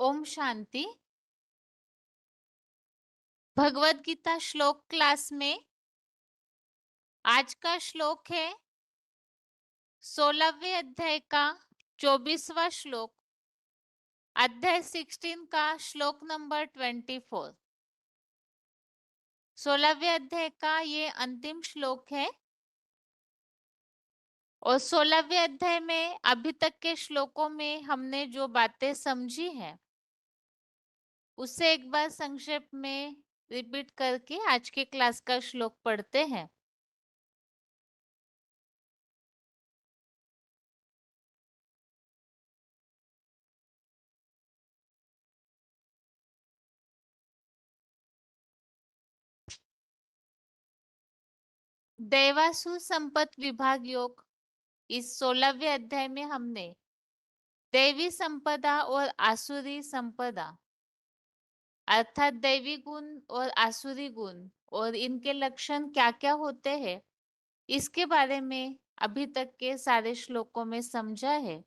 ओम शांति। भगवत गीता श्लोक क्लास में आज का श्लोक है 16वें अध्याय का 24वां श्लोक, अध्याय 16 का श्लोक नंबर 24। 16वें अध्याय का ये अंतिम श्लोक है और 16वें अध्याय में अभी तक के श्लोकों में हमने जो बातें समझी हैं उसे एक बार संक्षेप में रिपीट करके आज के क्लास का श्लोक पढ़ते हैं। दैवासुर संपत विभाग योग, इस 16वें अध्याय में हमने दैवी संपदा और आसुरी संपदा अर्थात दैवी गुण और आसुरी गुण और इनके लक्षण क्या क्या होते हैं इसके बारे में अभी तक के सारे श्लोकों में समझा है।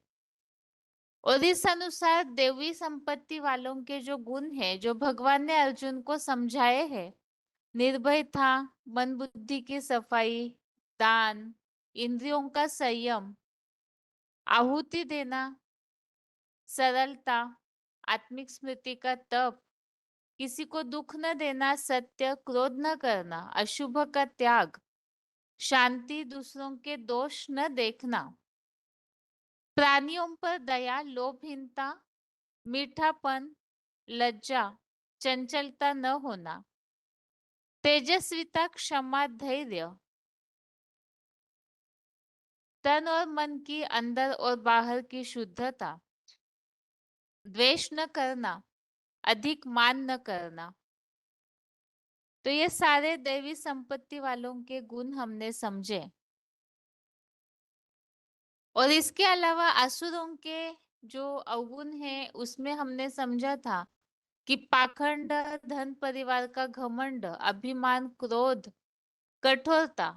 और इस अनुसार दैवी संपत्ति वालों के जो गुण है जो भगवान ने अर्जुन को समझाए हैं, निर्भयता, मन बुद्धि की सफाई, दान, इंद्रियों का संयम, आहुति देना, सरलता, आत्मिक स्मृति का तप, किसी को दुख न देना, सत्य, क्रोध न करना, अशुभ का त्याग, शांति, दूसरों के दोष न देखना, प्राणियों पर दया, लोभहीनता, मीठापन, लज्जा, चंचलता न होना, तेजस्विता, क्षमा, धैर्य, तन और मन की अंदर और बाहर की शुद्धता, द्वेष न करना, अधिक मान न करना। तो ये सारे दैवी संपत्ति वालों के गुण हमने समझे। और इसके अलावा असुरों के जो अवगुण है उसमें हमने समझा था कि पाखंड, धन परिवार का घमंड, अभिमान, क्रोध, कठोरता,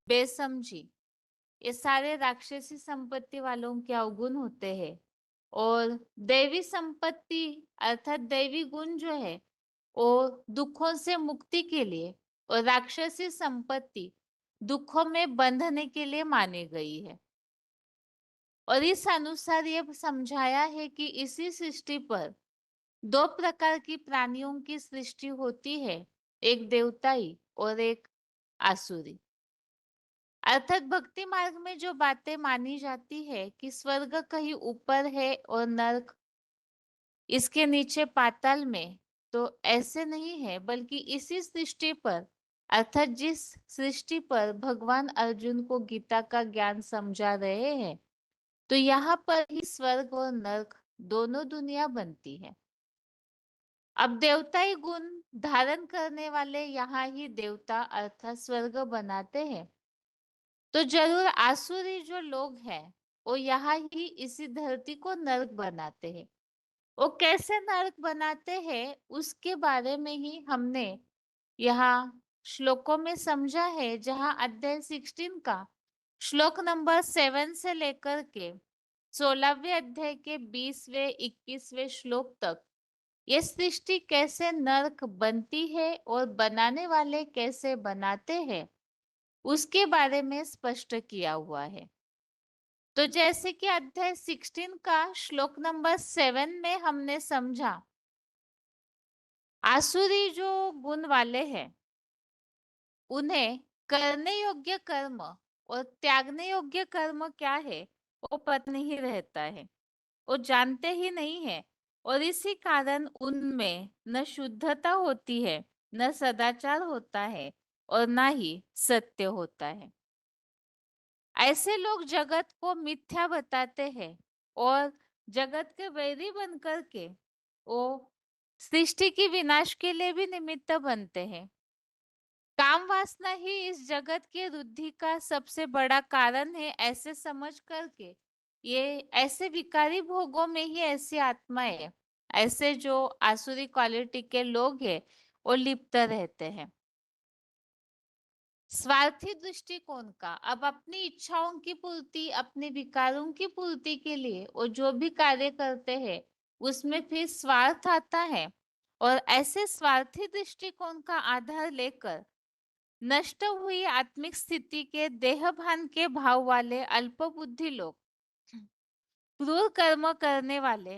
बेसमझी, ये सारे राक्षसी संपत्ति वालों के अवगुण होते हैं। और दैवी संपत्ति अर्थात दैवी गुण जो है वो दुखों से मुक्ति के लिए और राक्षसी संपत्ति दुखों में बंधने के लिए मानी गई है। और इस अनुसार ये समझाया है कि इसी सृष्टि पर दो प्रकार की प्राणियों की सृष्टि होती है, एक देवताई और एक आसुरी। अर्थात भक्ति मार्ग में जो बातें मानी जाती है कि स्वर्ग कहीं ऊपर है और नरक इसके नीचे पाताल में, तो ऐसे नहीं है, बल्कि इसी सृष्टि पर अर्थात जिस सृष्टि पर भगवान अर्जुन को गीता का ज्ञान समझा रहे हैं, तो यहाँ पर ही स्वर्ग और नरक दोनों दुनिया बनती है। अब देवताई गुण धारण करने वाले यहाँ ही देवता अर्थात स्वर्ग बनाते हैं, तो जरूर आसुरी जो लोग हैं वो यहाँ ही इसी धरती को नरक बनाते हैं। वो कैसे नरक बनाते हैं उसके बारे में ही हमने यहाँ श्लोकों में समझा है, जहाँ अध्याय 16 का श्लोक नंबर 7 से लेकर के 16वें अध्याय के 20वें 21वें श्लोक तक ये सृष्टि कैसे नरक बनती है और बनाने वाले कैसे बनाते हैं उसके बारे में स्पष्ट किया हुआ है। तो जैसे कि अध्याय 16 का श्लोक नंबर 7 में हमने समझा, आसुरी जो गुण वाले हैं उन्हें करने योग्य कर्म और त्यागने योग्य कर्म क्या है वो पता नहीं रहता है, वो जानते ही नहीं है। और इसी कारण उनमें न शुद्धता होती है, न सदाचार होता है और न ही सत्य होता है। ऐसे लोग जगत को मिथ्या बताते हैं और जगत के वैरी बन करके वो सृष्टि की विनाश के लिए भी निमित्त बनते हैं। काम वासना ही इस जगत के रुद्धि का सबसे बड़ा कारण है, ऐसे समझ करके ये ऐसे विकारी भोगों में ही ऐसी आत्माएं, ऐसे जो आसुरी क्वालिटी के लोग हैं वो लिप्त रहते हैं। स्वार्थी दृष्टिकोण का अब अपनी इच्छाओं की पूर्ति, अपने विकारों की पूर्ति के लिए वो जो भी कार्य करते हैं उसमें फिर स्वार्थ आता है और ऐसे स्वार्थी दृष्टिकोण का आधार लेकर नष्ट हुई आत्मिक स्थिति के देहभान के भाव वाले अल्पबुद्धि लोग क्रूर कर्म करने वाले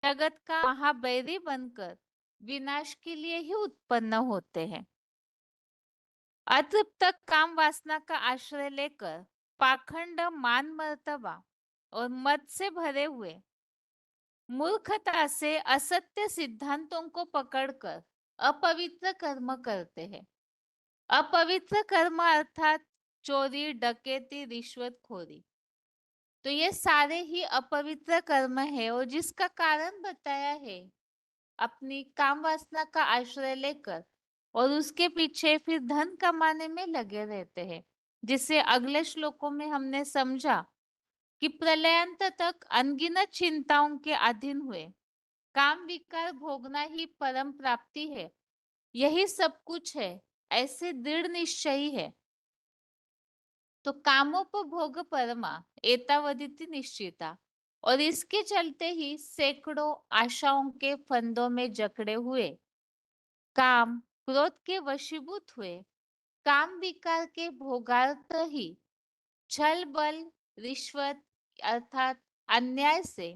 जगत का महाबैरी बनकर विनाश के लिए ही उत्पन्न होते हैं। अतृप्त काम वासना का आश्रय लेकर पाखंड मान मर्तबा और मद से भरे हुए मूर्खता से असत्य सिद्धांतों को पकड़कर अपवित्र कर्म करते हैं। अपवित्र कर्म अर्थात चोरी, डकैती, रिश्वतखोरी। तो ये सारे ही अपवित्र कर्म है और जिसका कारण बताया है अपनी काम वासना का आश्रय लेकर और उसके पीछे फिर धन कमाने में लगे रहते हैं, जिसे अगले श्लोकों में हमने समझा कि प्रलयांत तक अनगिनत चिंताओं के अधीन हुए काम विकार भोगना ही परम प्राप्ति है, यही सब कुछ है, ऐसे दृढ़ निश्चयी है। तो कामोपभोग परमा एतावदिति निश्चिता, और इसके चलते ही सैकड़ों आशाओं के फंदों में जकड़े हुए काम क्रोध के वशीभूत हुए काम विकार के भोगार्थ ही छल बल रिश्वत अर्थात अन्याय से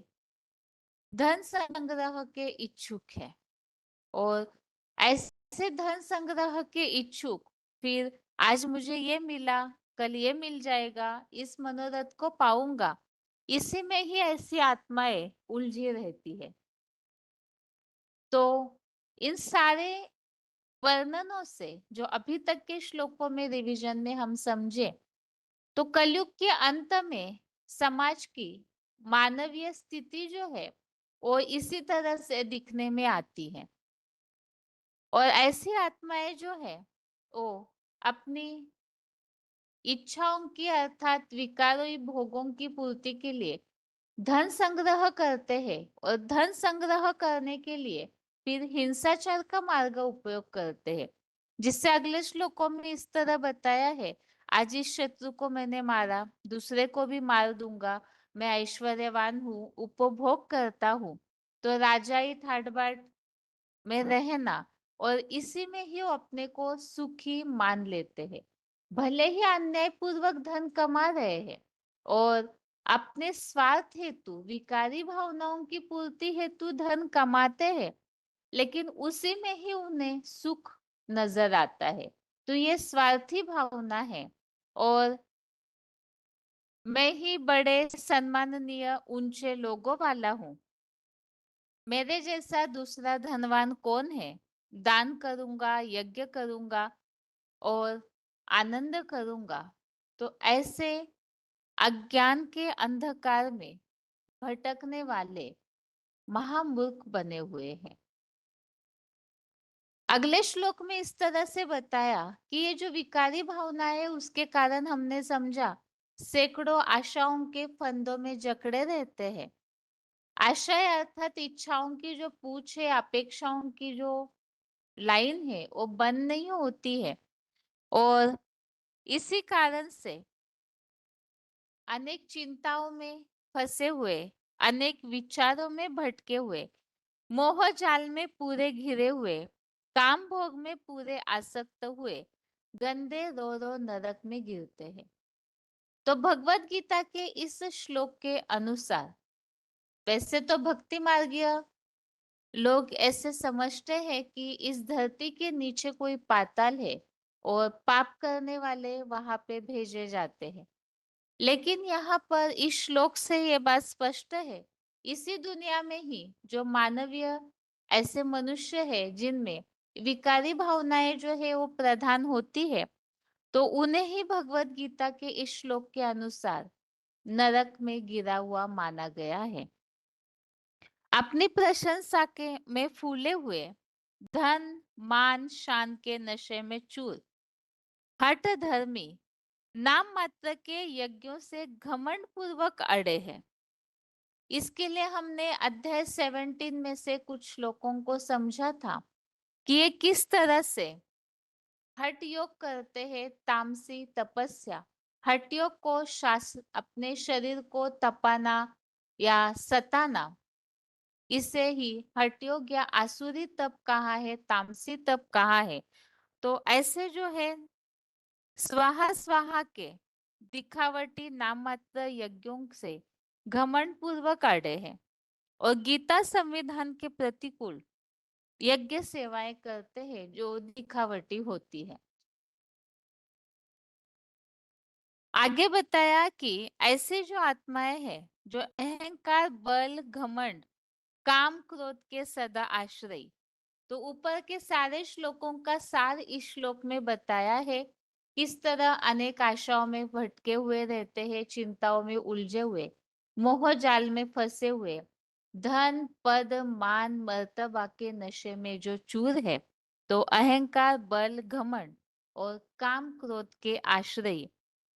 धन संग्रह के इच्छुक है। और ऐसे धन संग्रह के इच्छुक फिर आज मुझे ये मिला, कल ये मिल जाएगा, इस मनोरथ को पाऊंगा, इसी में ही ऐसी आत्माएं उलझी रहती है। तो इन सारे वर्णनों से जो अभी तक के श्लोकों में रिवीजन में हम समझे, तो कलयुग के अंत में समाज की मानवीय स्थिति जो है वो इसी तरह से दिखने में आती है। और ऐसी आत्माएं जो है वो अपनी इच्छाओं की अर्थात विकारों भोगों की पूर्ति के लिए धन संग्रह करते हैं और धन संग्रह करने के लिए फिर हिंसाचार का मार्ग उपयोग करते हैं, जिससे अगले श्लोकों में इस तरह बताया है, आज इस शत्रु को मैंने मारा, दूसरे को भी मार दूंगा, मैं ऐश्वर्यवान हूँ, उपभोग करता हूँ, तो राजाई ठाट बाट में रहना और इसी में ही वो अपने को सुखी मान लेते हैं। भले ही अन्यायपूर्वक धन कमा रहे हैं और अपने स्वार्थ हेतु विकारी भावनाओं की पूर्ति हेतु धन कमाते हैं, लेकिन उसी में ही उन्हें सुख नजर आता है। तो ये स्वार्थी भावना है और मैं ही बड़े सम्माननीय ऊंचे लोगों वाला हूँ, मेरे जैसा दूसरा धनवान कौन है, दान करूंगा, यज्ञ करूंगा और आनंद करूंगा। तो ऐसे अज्ञान के अंधकार में भटकने वाले महामूर्ख बने हुए हैं। अगले श्लोक में इस तरह से बताया कि ये जो विकारी भावना है उसके कारण हमने समझा सैकड़ों आशाओं के फंदों में जकड़े रहते हैं। आशय अर्थात इच्छाओं की जो पूछ है, अपेक्षाओं की जो लाइन है वो बंद नहीं होती है और इसी कारण से अनेक चिंताओं में फंसे हुए, अनेक विचारों में भटके हुए, मोह जाल में पूरे घिरे हुए, काम भोग में पूरे आसक्त हुए गंदे रो रो नरक में गिरते हैं। तो भगवत गीता के इस श्लोक के अनुसार वैसे तो भक्ति मार्गीय लोग ऐसे समझते हैं कि इस धरती के नीचे कोई पाताल है और पाप करने वाले वहां पे भेजे जाते हैं, लेकिन यहाँ पर इस श्लोक से ये बात स्पष्ट है, इसी दुनिया में ही जो मानवीय ऐसे मनुष्य है जिनमें विकारी भावनाएं जो है वो प्रधान होती है, तो उन्हें ही भगवत गीता के इस श्लोक के अनुसार नरक में गिरा हुआ माना गया है। अपनी प्रशंसा के में फूले हुए धन मान शान के नशे में चूर हठ धर्मी नाम मात्र के यज्ञों से घमंड पूर्वक अड़े हैं। इसके लिए हमने अध्याय 17 में से कुछ श्लोकों को समझा था कि ये किस तरह से हठ योग करते हैं, तामसी तपस्या, हठ योग को अपने शरीर को तपाना या सताना, इसे ही हठयोग या आसुरी तप कहा है, तामसी तप कहा है। तो ऐसे जो है स्वाहा स्वाहा के दिखावटी नाम मात्र यज्ञों से घमंड पूर्वक अड़े हैं और गीता संविधान के प्रतिकूल यज्ञ सेवाएं करते हैं जो दिखावटी होती है। आगे बताया कि ऐसे जो आत्माएं हैं जो अहंकार, बल, घमंड, काम, क्रोध के सदा आश्रयी। तो ऊपर के सारे श्लोकों का सार इस श्लोक में बताया है। किस तरह अनेक आशाओं में भटके हुए रहते हैं, चिंताओं में उलझे हुए, मोह जाल में फंसे हुए, धन, पद, मान, मर्तबा के नशे में जो चूर है। तो अहंकार, बल, घमंड और काम, क्रोध के आश्रय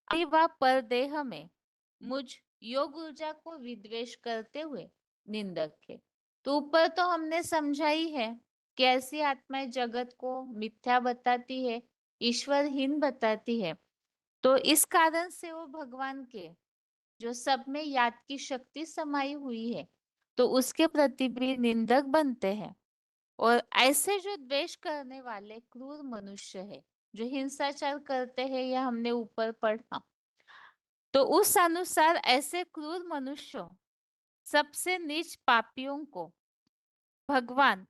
वह परदेह में मुझ योग ऊर्जा को विद्वेष करते हुए निंदक है। तो ऊपर तो हमने समझा ही है कि ऐसी आत्माएं जगत को मिथ्या बताती है, ईश्वरहीन बताती है। तो इस कारण से वो भगवान के जो सब में याद की शक्ति समाई हुई है, तो उसके प्रति भी निंदक बनते हैं। और ऐसे जो द्वेष करने वाले क्रूर मनुष्य है, जो हिंसाचार करते हैं, यह हमने ऊपर पढ़ा। तो उस अनुसार ऐसे क्रूर मनुष्यों, सबसे नीच पापियों को भगवान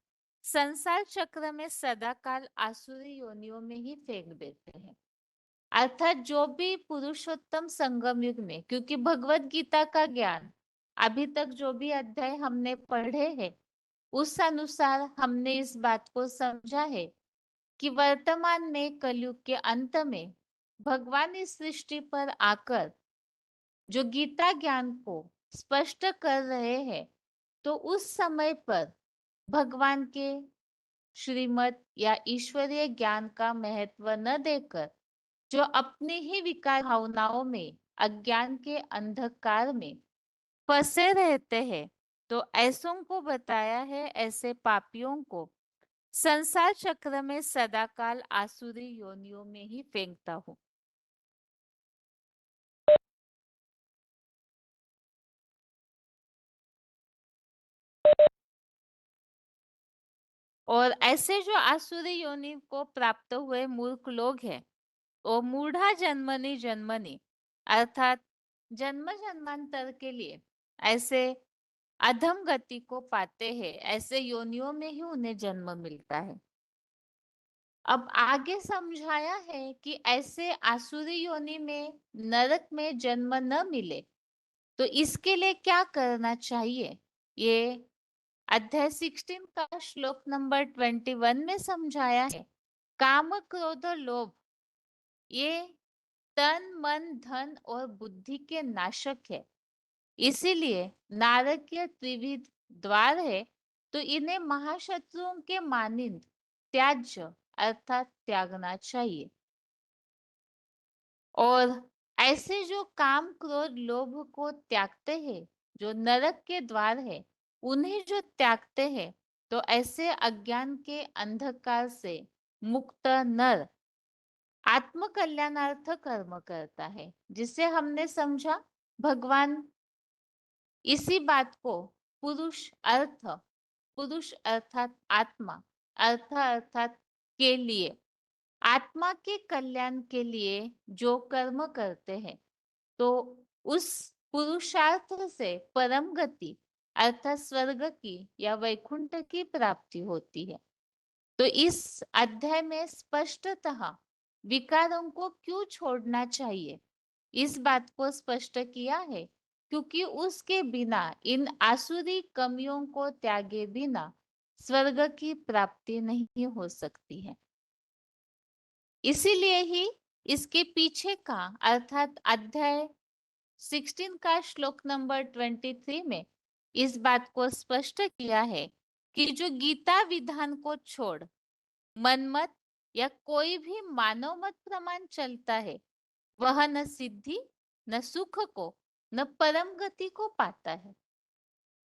संसार चक्र में सदाकाल आसुरी योनियों में ही फेंक देते हैं। अर्थात जो भी पुरुषोत्तम संगम युग में, क्योंकि भगवत गीता का ज्ञान अभी तक जो भी अध्याय हमने पढ़े हैं, उस अनुसार हमने इस बात को समझा है कि वर्तमान में कलयुग के अंत में भगवान इस सृष्टि पर आकर जो गीता ज्ञान को स्पष्ट कर रहे हैं, तो उस समय पर भगवान के श्रीमत या ईश्वरीय ज्ञान का महत्व न देकर जो अपनी ही विकार भावनाओं में, अज्ञान के अंधकार में फंसे रहते हैं, तो ऐसों को बताया है, ऐसे पापियों को संसार चक्र में सदाकाल आसुरी योनियों में ही फेंकता हूँ। और ऐसे जो आसुरी योनि को प्राप्त हुए मूर्ख लोग हैं, वो मूढ़ा जन्मनी जन्मनी, अर्थात जन्म जन्मांतर के लिए ऐसे अधम गति को पाते हैं। ऐसे योनियों में ही उन्हें जन्म मिलता है। अब आगे समझाया है कि ऐसे आसुरी योनि में, नरक में जन्म न मिले, तो इसके लिए क्या करना चाहिए, ये अध्याय 16 का श्लोक नंबर 21 में समझाया है। काम, क्रोध, लोभ ये तन, मन, धन और बुद्धि के नाशक है। इसीलिए नारकीय त्रिविध द्वार है, तो इन्हें महाशत्रुओं के मानिंद त्याज्य अर्थात त्यागना चाहिए। और ऐसे जो काम, क्रोध, लोभ को त्यागते हैं, जो नरक के द्वार है, उन्हें जो त्यागते हैं, तो ऐसे अज्ञान के अंधकार से मुक्त नर आत्म कल्याणार्थ कर्म करता है, जिसे हमने समझा भगवान इसी बात को पुरुष अर्थात आत्मा, अर्थ अर्थात के लिए, आत्मा के कल्याण के लिए जो कर्म करते हैं, तो उस पुरुषार्थ से परम गति अर्थात स्वर्ग की या वैकुंठ की प्राप्ति होती है। तो इस अध्याय में स्पष्टतः विकारों को क्यों छोड़ना चाहिए, इस बात को स्पष्ट किया है, क्योंकि उसके बिना, इन आसुरी कमियों को त्यागे बिना स्वर्ग की प्राप्ति नहीं हो सकती है। इसीलिए ही इसके पीछे का अर्थात अध्याय 16 का श्लोक नंबर 23 में इस बात को स्पष्ट किया है कि जो गीता विधान को छोड़ मनमत या कोई भी मानव मत प्रमाण चलता है, वह न सिद्धि, न सुख को, न परम गति को पाता है।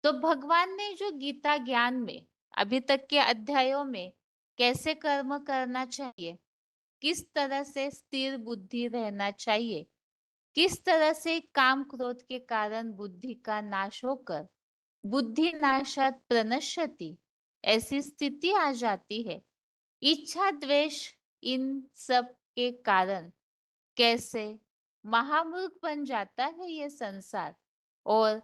तो भगवान ने जो गीता ज्ञान में अभी तक के अध्यायों में कैसे कर्म करना चाहिए, किस तरह से स्थिर बुद्धि रहना चाहिए, किस तरह से काम क्रोध के कारण बुद्धि का नाश होकर बुद्धि नाशात प्रणश्यति, ऐसी स्थिति आ जाती है। इच्छा द्वेष इन सब के कारण कैसे महामूर्ख बन जाता है ये संसार। और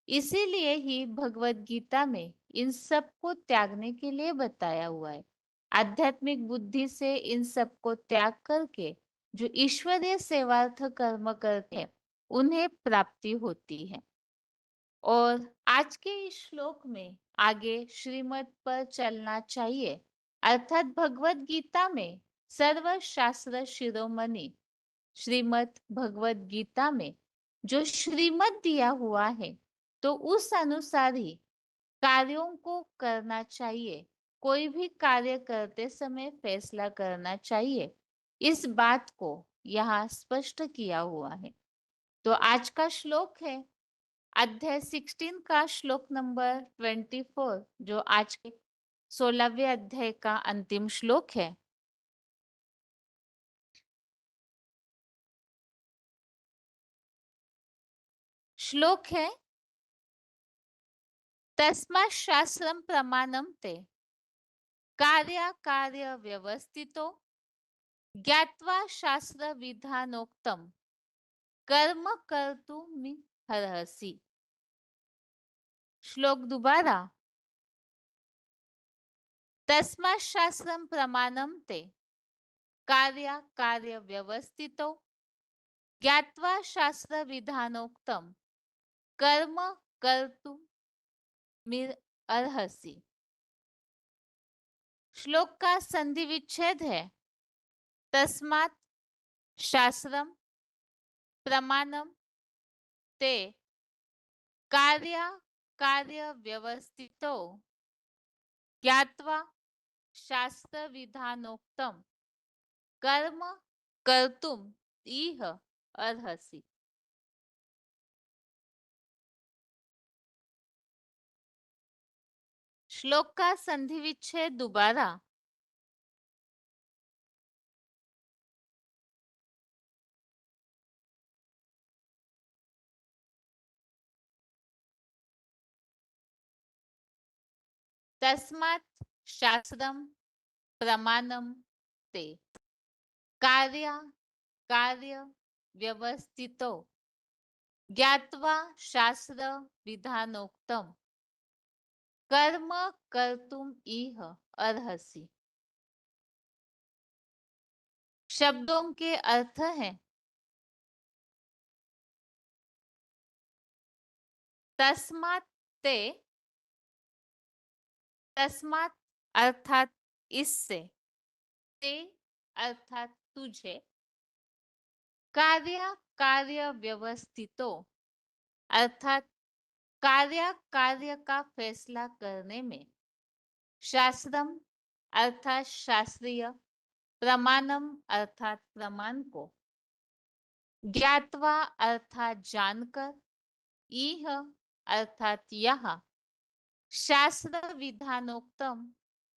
इसीलिए ही भगवत गीता में इन सब को त्यागने के लिए बताया हुआ है। आध्यात्मिक बुद्धि से इन सब को त्याग करके जो ईश्वरीय सेवार्थ कर्म करते हैं उन्हें प्राप्ति होती है। और आज के इस श्लोक में आगे श्रीमत पर चलना चाहिए, अर्थात भगवत गीता में सर्व शास्त्र शिरोमणि श्रीमद् भगवत गीता में जो श्रीमत दिया हुआ है तो उस अनुसार ही कार्यों को करना चाहिए। कोई भी कार्य करते समय फैसला करना चाहिए, इस बात को यहाँ स्पष्ट किया हुआ है। तो आज का श्लोक है अध्याय 16 का श्लोक नंबर 24, जो आज के 16वें अध्याय का अंतिम श्लोक है। श्लोक है तस्मात् शास्त्रम प्रमाणम ते कार्य व्यवस्थितो ज्ञात्वा शास्त्र विधानोक्तम कर्म कर्तुमिर्हसि। श्लोक दोबारा, तस्मात् शास्त्रम प्रमाणम ते कार्य व्यवस्थितो ज्ञात्वा शास्त्र विधानोक्तम कर्म कर्तुमिर्हसि। श्लोक का संधि विच्छेद है तस्मात् शास्त्रम प्रमाणम ते कार्य व्यवस्थितो ज्ञात्वा शास्त्र विधानोक्तम कर्म कर्तुम इह अर्हसि। श्लोक का संधि विच्छेद दोबारा, तस्मात् शास्त्रम प्रमाणम ते कार्य व्यवस्थितो ज्ञात्वा शास्त्र विधानोक्तम कर्म कर्तुम इह अर्हसि। शब्दों के अर्थ हैं तस्मात् ते, तस्मात् अर्थात इससे, ते अर्थात तुझे, कार्य व्यवस्थितो अर्थात कार्य का फैसला करने में, शास्त्रम अर्थात शास्त्रीय, प्रमाणम अर्थात प्रमाण को, ज्ञात्वा अर्थात जानकर, इह अर्थात यह, शास्त्र विधानोक्तम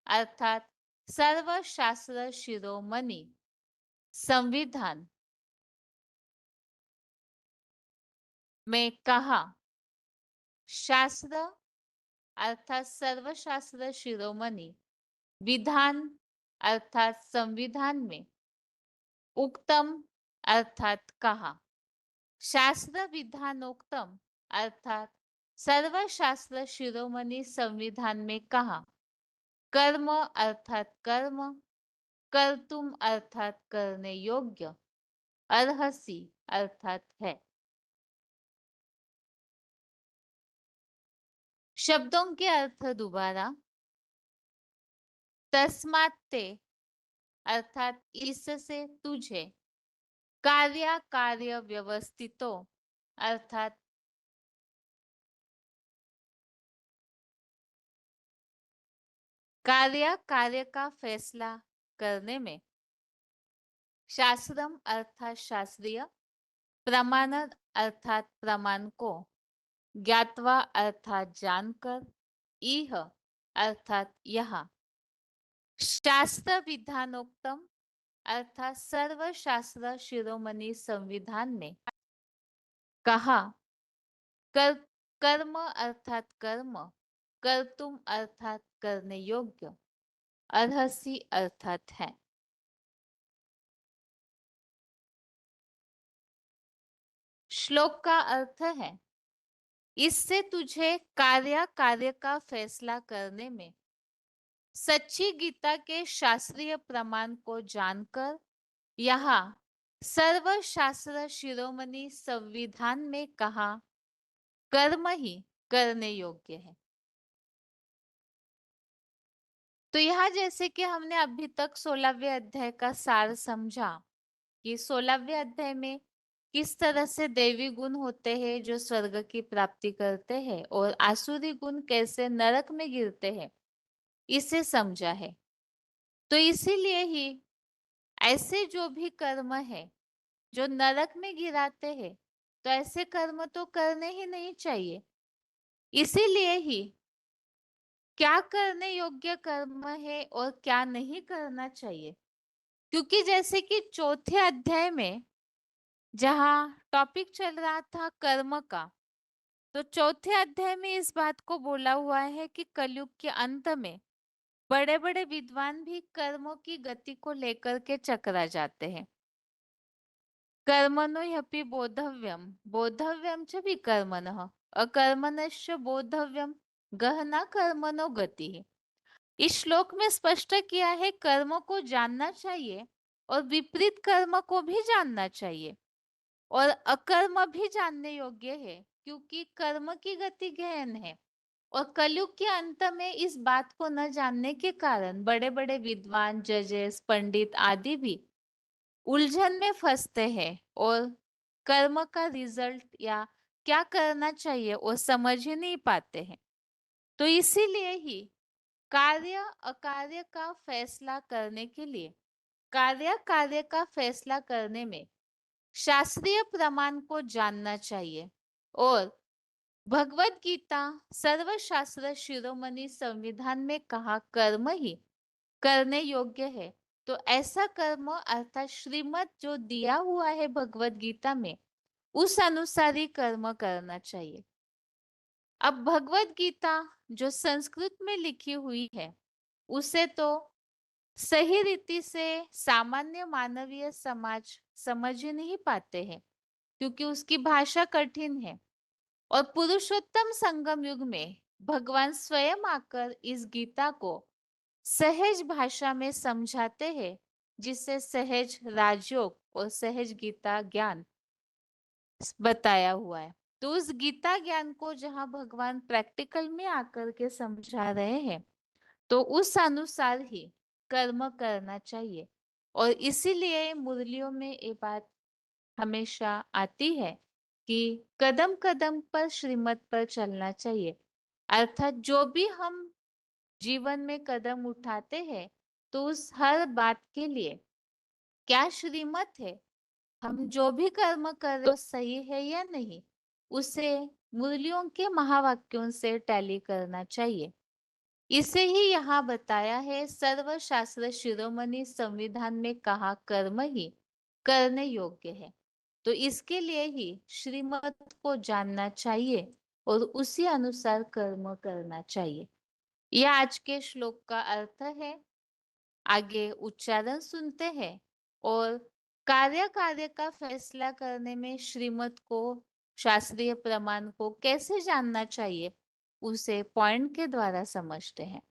अर्थात सर्व शास्त्र शिरोमणि संविधान में कहा। शास्त्र अर्थात सर्वशास्त्र शिरोमणि, विधान अर्थात संविधान में, उक्तम अर्थात कहा। शास्त्र विधानोक्तम अर्थात सर्वशास्त्र शिरोमणि संविधान में कहा। कर्म अर्थात कर्म, कर्तुम अर्थात करने योग्य, अर्हसि अर्थात है। शब्दों के अर्थ दोबारा, तस्मात् ते अर्थात इससे तुझे, कार्य व्यवस्थितो अर्थात कार्य का फैसला करने में, शास्त्रम अर्थात शास्त्रीय, प्रमाण अर्थात प्रमाण को, ज्ञात्वा अर्थात जानकर, इह अर्थात यह, शास्त्र विधानोक्तम अर्थात सर्व शास्त्र शिरोमणि संविधान में कहा। कर्म अर्थात कर्म, कर्तुम अर्थात करने योग्य, अर्हसि अर्थात है। श्लोक का अर्थ है, इससे तुझे कार्य का फैसला करने में सच्ची गीता के शास्त्रीय प्रमाण को जानकर यहाँ सर्वशास्त्र शिरोमणि संविधान में कहा कर्म ही करने योग्य है। तो यहाँ जैसे कि हमने अभी तक 16वें अध्याय का सार समझा कि 16वें अध्याय में किस तरह से दैवी गुण होते हैं जो स्वर्ग की प्राप्ति करते हैं और आसुरी गुण कैसे नरक में गिरते हैं, इसे समझा है। तो इसीलिए ही ऐसे जो भी कर्म है जो नरक में गिराते हैं, तो ऐसे कर्म तो करने ही नहीं चाहिए। इसीलिए ही क्या करने योग्य कर्म है और क्या नहीं करना चाहिए, क्योंकि जैसे कि चौथे अध्याय में जहाँ टॉपिक चल रहा था कर्म का, तो चौथे अध्याय में इस बात को बोला हुआ है कि कलयुग के अंत में बड़े बड़े विद्वान भी कर्मों की गति को लेकर के चकरा जाते हैं। कर्मणो ह्यपि बोद्धव्यम बोद्धव्यम च विकर्मणः अकर्मणश्च बोद्धव्यम गहना कर्मणो गति। इस श्लोक में स्पष्ट किया है कर्म को जानना चाहिए और विपरीत कर्म को भी जानना चाहिए और अकर्म भी जानने योग्य है, क्योंकि कर्म की गति गहन है और कलयुग के अंत में इस बात को न जानने के कारण बड़े बड़े विद्वान, जजेस, पंडित आदि भी उलझन में फंसते हैं और कर्म का रिजल्ट या क्या करना चाहिए वो समझ ही नहीं पाते हैं। तो इसीलिए ही कार्य अकार्य का फैसला करने के लिए कार्य का फैसला करने में शास्त्रीय प्रमाण को जानना चाहिए और भगवत गीता सर्वशास्त्र शिरोमणि संविधान में कहा कर्म ही करने योग्य है। तो ऐसा कर्म अर्थात श्रीमत जो दिया हुआ है भगवत गीता में, उस अनुसार ही कर्म करना चाहिए। अब भगवत गीता जो संस्कृत में लिखी हुई है, उसे तो सही रीति से सामान्य मानवीय समाज समझ ही नहीं पाते हैं, क्योंकि उसकी भाषा कठिन है। और पुरुषोत्तम संगम युग में भगवान स्वयं आकर इस गीता को सहज भाषा में समझाते हैं, जिससे सहज राजयोग और सहज गीता ज्ञान बताया हुआ है। तो उस गीता ज्ञान को जहां भगवान प्रैक्टिकल में आकर के समझा रहे हैं, तो उस अनुसार ही कर्म करना चाहिए। और इसीलिए मुरलियों में ये बात हमेशा आती है कि कदम कदम पर श्रीमत पर चलना चाहिए। अर्थात जो भी हम जीवन में कदम उठाते हैं, तो उस हर बात के लिए क्या श्रीमत है, हम जो भी कर्म कर रहे हो सही है या नहीं, उसे मुरलियों के महावाक्यों से टैली करना चाहिए। इसे ही यहाँ बताया है सर्वशास्त्र शिरोमणि संविधान में कहा कर्म ही करने योग्य है। तो इसके लिए ही श्रीमत को जानना चाहिए और उसी अनुसार कर्म करना चाहिए। यह आज के श्लोक का अर्थ है। आगे उच्चारण सुनते हैं और कार्य का फैसला करने में श्रीमत को, शास्त्रीय प्रमाण को कैसे जानना चाहिए, उसे पॉइंट के द्वारा समझते हैं।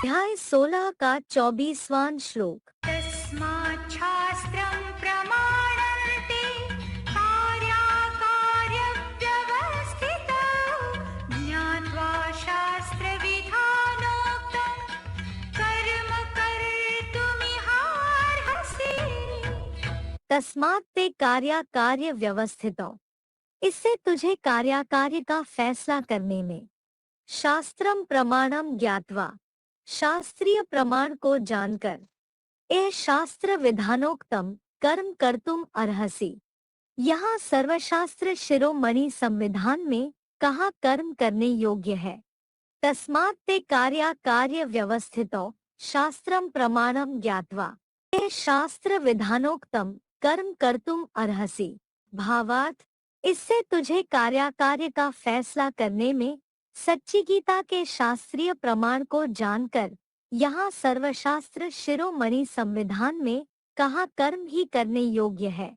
अध्याय 16 का 24वां श्लोक। तस्मात् शास्त्रं प्रमाणन्ते कार्याकार्यव्यवस्थितौ ज्ञात्वा शास्त्रविधानोक्तं कर्म कर्तुमिहार्हसि। तस्मात् ते कार्य व्यवस्थितौ, इससे तुझे कार्य का फैसला करने में शास्त्रम प्रमाणम ज्ञात्वा, शास्त्रीय प्रमाण को जानकर, ए शास्त्र विधानोक्तम, कर्म कर्तुम अर्हसि। यहाँ सर्वशास्त्र शिरोमणि संविधान में कहा कर्म करने योग्य है। तस्मात् ते कार्या कार्य व्यवस्थितो शास्त्रम प्रमाणम ज्ञात्वा ते शास्त्र विधानोक्तम कर्म कर्तुम अर्हसि। भावार्थ, इससे तुझे कार्य का फैसला करने में सच्ची गीता के शास्त्रीय प्रमाण को जानकर यहाँ सर्वशास्त्र शिरोमणि संविधान में कहा कर्म ही करने योग्य है।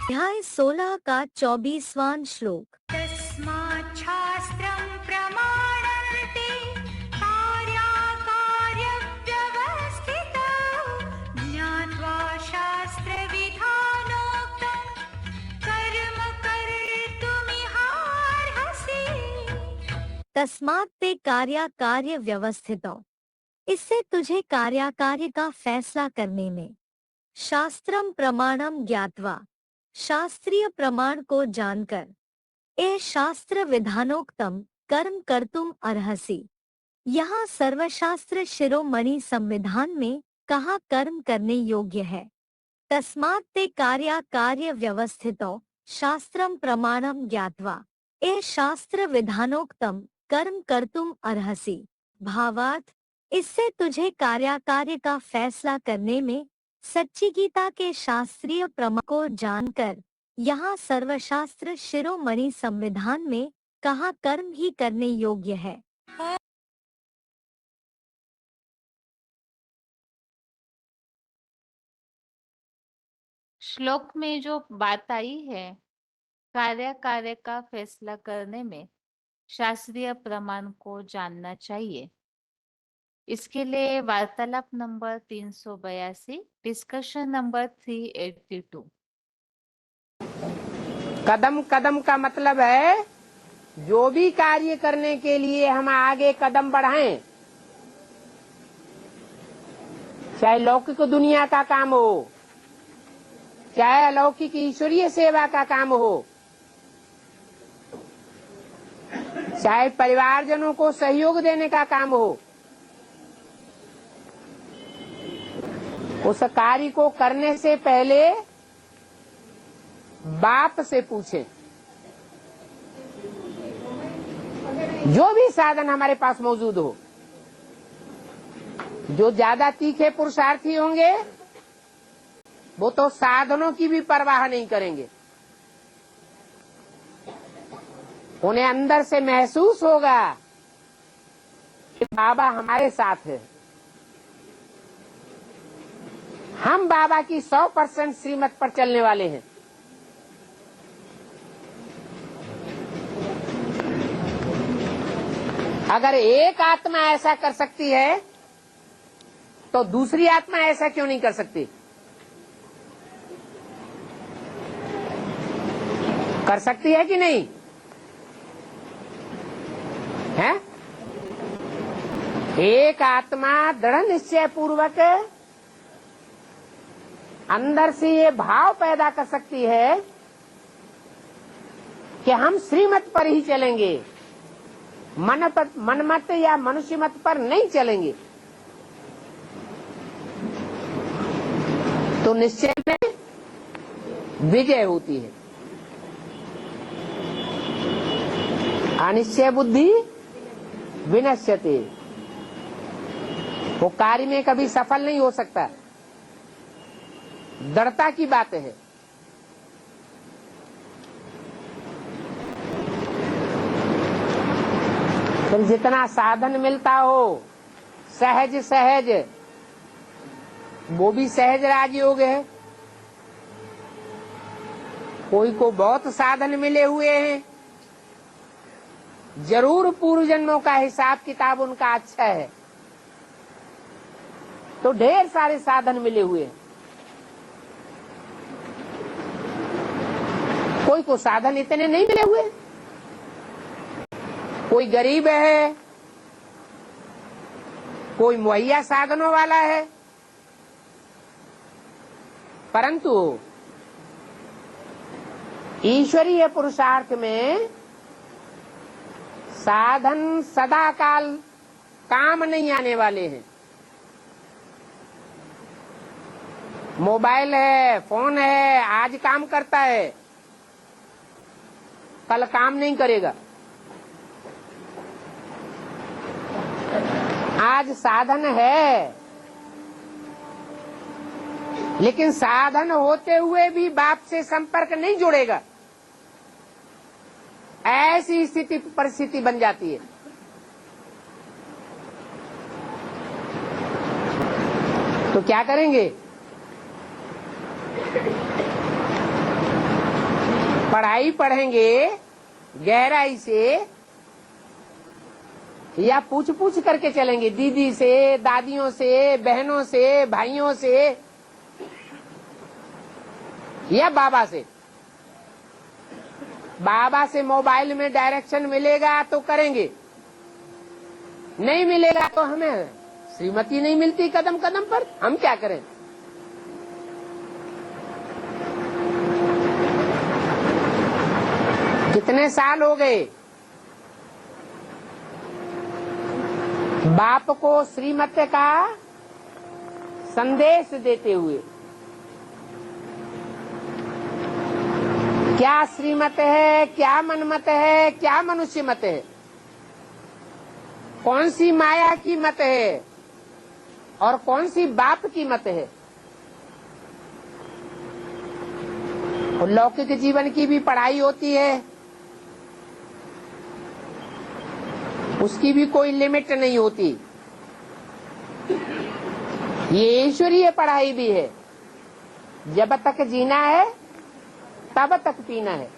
अध्याय 16 का 24वां श्लोक। तस्मात् शास्त्रं प्रमाणन्ते कार्याकार्यव्यवस्थितौ ज्ञात्वा शास्त्रविधानोक्तं कर्म कर्तुमिहार्हसि। तस्मात् ते कार्य व्यवस्थितो, इससे तुझे कार्य का फैसला करने में शास्त्रम प्रमाणम ज्ञात्वा, शास्त्रीय प्रमाण को जानकर ए शास्त्र विधानोक्तम कर्म कर्तुम अर्हसि। यहाँ सर्वशास्त्र शिरोमणि संविधान में कहा कर्म करने योग्य है। तस्मात् ते कार्य व्यवस्थितो शास्त्रम प्रमाणम ज्ञात्वा ए शास्त्र विधानोक्तम कर्म कर्तुम अर्हसि। भावार्थ, इससे तुझे कार्य का फैसला करने में सच्ची गीता के शास्त्रीय प्रमाण को जानकर यहाँ सर्वशास्त्र शिरोमणि संविधान में कहा कर्म ही करने योग्य है। श्लोक में जो बात आई है, कार्य का फैसला करने में शास्त्रीय प्रमाण को जानना चाहिए, इसके लिए वार्तालाप नंबर 382, डिस्कशन नंबर 382। कदम कदम का मतलब है जो भी कार्य करने के लिए हम आगे कदम बढ़ाएं, चाहे लौकिक दुनिया का काम हो, चाहे अलौकिक ईश्वरीय सेवा का काम हो, चाहे परिवारजनों को सहयोग देने का काम हो, उस कार्य को करने से पहले बाप से पूछें। जो भी साधन हमारे पास मौजूद हो, जो ज्यादा तीखे पुरुषार्थी होंगे वो तो साधनों की भी परवाह नहीं करेंगे। उन्हें अंदर से महसूस होगा कि बाबा हमारे साथ है, हम बाबा की 100% श्रीमत पर चलने वाले हैं। अगर एक आत्मा ऐसा कर सकती है तो दूसरी आत्मा ऐसा क्यों नहीं कर सकती? कर सकती है कि नहीं है? एक आत्मा दृढ़ निश्चय पूर्वक अंदर से ये भाव पैदा कर सकती है कि हम श्रीमत पर ही चलेंगे, मनमत या मनुष्य मत पर नहीं चलेंगे, तो निश्चय में विजय होती है। अनिश्चय बुद्धि विनश्यते, वो कार्य में कभी सफल नहीं हो सकता। दृढ़ता की बात है। फिर जितना साधन मिलता हो सहज सहज, वो भी सहज राजयोग है। कोई को बहुत साधन मिले हुए हैं, जरूर पूर्व जन्मों का हिसाब किताब उनका अच्छा है, तो ढेर सारे साधन मिले हुए हैं। कोई को साधन इतने नहीं मिले हुए, कोई गरीब है, कोई मुहैया साधनों वाला है, परंतु ईश्वरीय पुरुषार्थ में साधन सदा काल काम नहीं आने वाले हैं। मोबाइल है, फोन है, आज काम करता है, कल काम नहीं करेगा। आज साधन है, लेकिन साधन होते हुए भी बाप से संपर्क नहीं जुड़ेगा। ऐसी स्थिति परिस्थिति बन जाती है। तो क्या करेंगे? पढ़ाई पढ़ेंगे गहराई से या पूछ पूछ करके चलेंगे, दीदी से, दादियों से, बहनों से, भाइयों से या बाबा से? बाबा से मोबाइल में डायरेक्शन मिलेगा तो करेंगे, नहीं मिलेगा तो हमें श्रीमती नहीं मिलती कदम कदम पर, हम क्या करें? कितने साल हो गए बाप को श्रीमत का संदेश देते हुए। क्या श्रीमत है, क्या मनमत है, क्या मनुष्य मत है, कौन सी माया की मत है और कौन सी बाप की मत है? और लौकिक जीवन की भी पढ़ाई होती है, उसकी भी कोई लिमिट नहीं होती। ये ईश्वरीय पढ़ाई भी है। जब तक जीना है तब तक पीना है,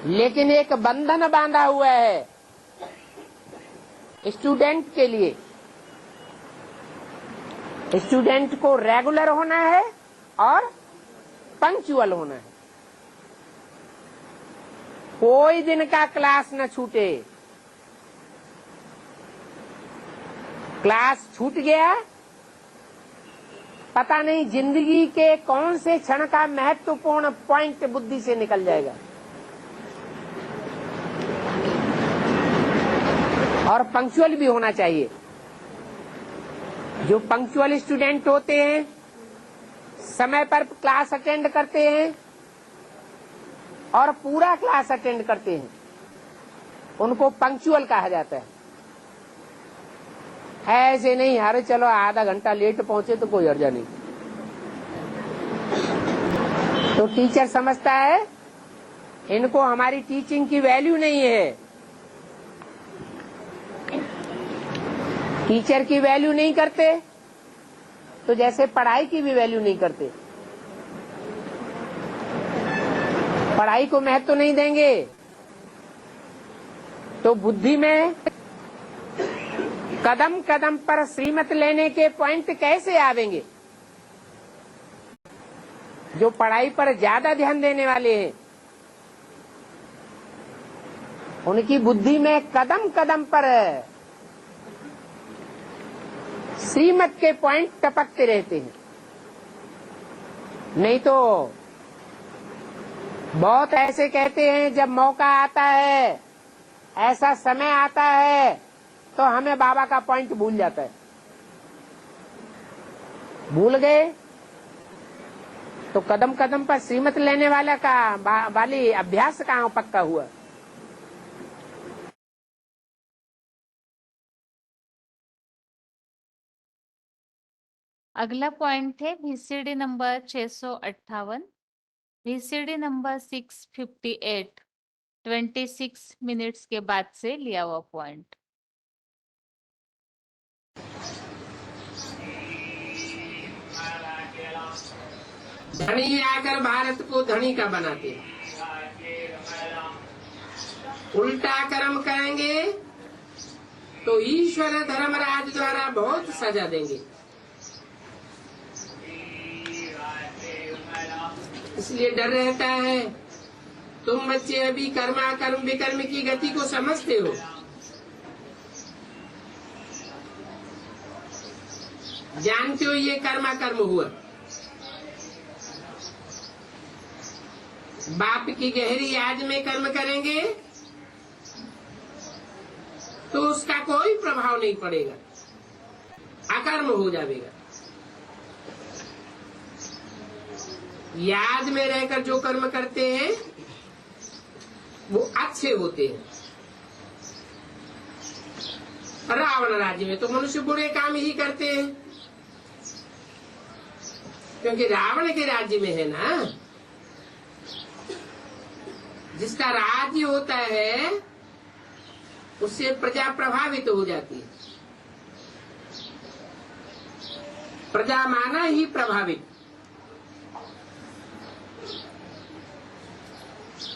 लेकिन एक बंधन बांधा हुआ है स्टूडेंट के लिए। स्टूडेंट को रेगुलर होना है और पंक्चुअल होना है। कोई दिन का क्लास न छूटे। क्लास छूट गया, पता नहीं जिंदगी के कौन से क्षण का महत्वपूर्ण पॉइंट बुद्धि से निकल जाएगा। और पंक्चुअल भी होना चाहिए। जो पंक्चुअल स्टूडेंट होते हैं, समय पर क्लास अटेंड करते हैं और पूरा क्लास अटेंड करते हैं, उनको पंक्चुअल कहा जाता है। ऐसे नहीं, अरे चलो आधा घंटा लेट पहुंचे तो कोई हर्जा नहीं। तो टीचर समझता है इनको हमारी टीचिंग की वैल्यू नहीं है। टीचर की वैल्यू नहीं करते तो जैसे पढ़ाई की भी वैल्यू नहीं करते। पढ़ाई को महत्व नहीं देंगे तो बुद्धि में कदम कदम पर श्रीमत लेने के पॉइंट कैसे आवेंगे? जो पढ़ाई पर ज्यादा ध्यान देने वाले हैं, उनकी बुद्धि में कदम कदम पर श्रीमत के पॉइंट टपकते रहते हैं। नहीं तो बहुत ऐसे कहते हैं, जब मौका आता है, ऐसा समय आता है तो हमें बाबा का पॉइंट भूल जाता है। भूल गए तो कदम कदम पर श्रीमत लेने वाला का वाली अभ्यास कहाँ पक्का हुआ? अगला पॉइंट है VCD number 658, VCD number 658, 26 minutes के बाद से लिया हुआ पॉइंट। धनी आकर भारत को धनी का बनाते हैं। उल्टा कर्म करेंगे तो ईश्वर धर्मराज द्वारा बहुत सजा देंगे। इसलिए डर रहता है। तुम बच्चे अभी कर्मा कर्म विकर्म की गति को समझते हो। जानते हो ये कर्मा कर्म हुआ, बाप की गहरी याद में कर्म करेंगे तो उसका कोई प्रभाव नहीं पड़ेगा, अकर्म हो जाएगा। याद में रहकर जो कर्म करते हैं वो अच्छे होते हैं। रावण राज्य में तो मनुष्य बुरे काम ही करते हैं, क्योंकि रावण के राज्य में है ना, जिसका राज्य होता है उससे प्रजा प्रभावित हो जाती है। प्रजा माना ही प्रभावित।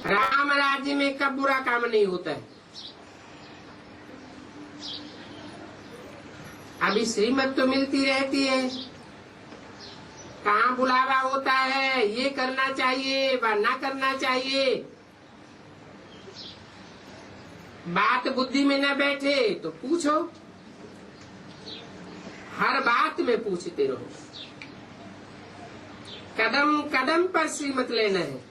राम राज्य में कब बुरा काम नहीं होता है। अभी श्रीमत तो मिलती रहती है, कहाँ बुलावा होता है, ये करना चाहिए व ना करना चाहिए। बात बुद्धि में न बैठे तो पूछो, हर बात में पूछते रहो। कदम कदम पर श्रीमत लेना है।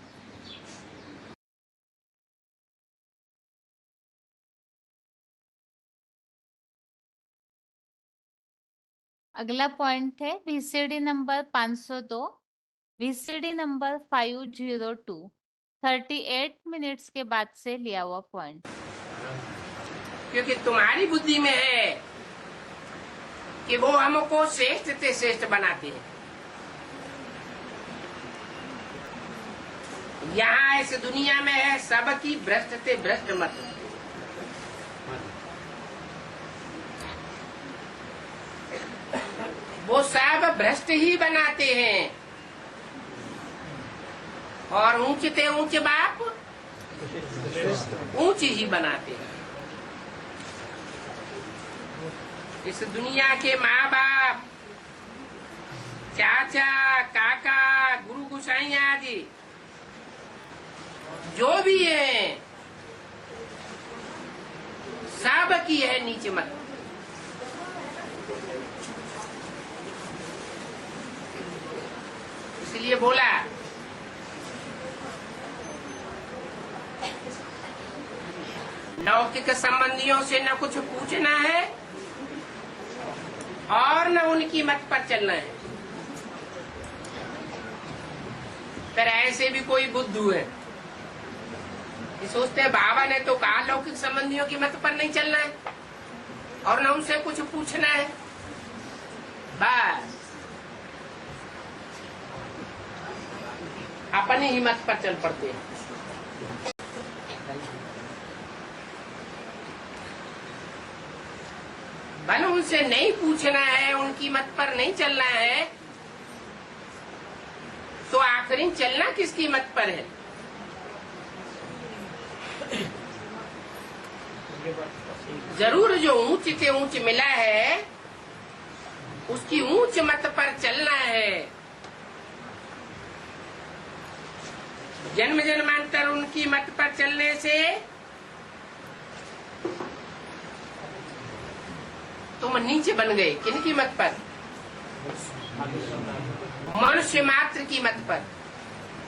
अगला पॉइंट है VCD number 502, VCD number 502, 38 minutes के बाद से लिया हुआ पॉइंट। क्योंकि तुम्हारी बुद्धि में है कि वो हमको श्रेष्ठ से श्रेष्ठ बनाते हैं। यहाँ इस दुनिया में है सबकी भ्रष्ट से भ्रष्ट मत। वो सब भ्रष्ट ही बनाते हैं और ऊंचे ते ऊंचे बाप ऊंचे ही बनाते हैं। इस दुनिया के माँ बाप, चाचा, काका, गुरु गोसाई आदि जो भी है सब की है नीचे मत। इसलिए बोला लौकिक संबंधियों से न कुछ पूछना है और न उनकी मत पर चलना है। पर ऐसे भी कोई बुद्धू है, ये सोचते हैं बाबा ने तो कहा लौकिक संबंधियों की मत पर नहीं चलना है और न उनसे कुछ पूछना है। बस अपनी ही मत पर चल पड़ते हैं। भले उनसे नहीं पूछना है, उनकी मत पर नहीं चलना है, तो आखिरी चलना किसकी मत पर है? जरूर जो ऊंच से ऊंच मिला है उसकी ऊंच मत पर चलना है। जन्म जन्मांतर उनकी मत पर चलने से तुम नीचे बन गए। किनकी मत पर? मनुष्य मात्र की मत पर।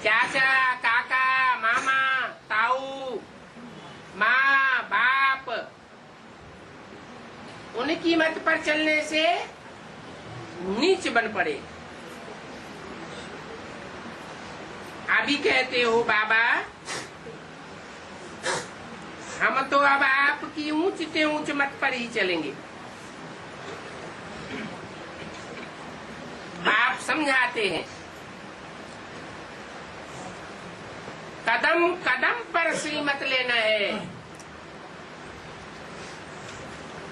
चाचा, काका, मामा, ताऊ, माँ, बाप, उनकी मत पर चलने से नीच बन पड़े। अभी कहते हो बाबा हम तो अब आपकी ऊंच से ऊंच मत पर ही चलेंगे। बाप समझाते हैं कदम कदम पर श्रीमत लेना है।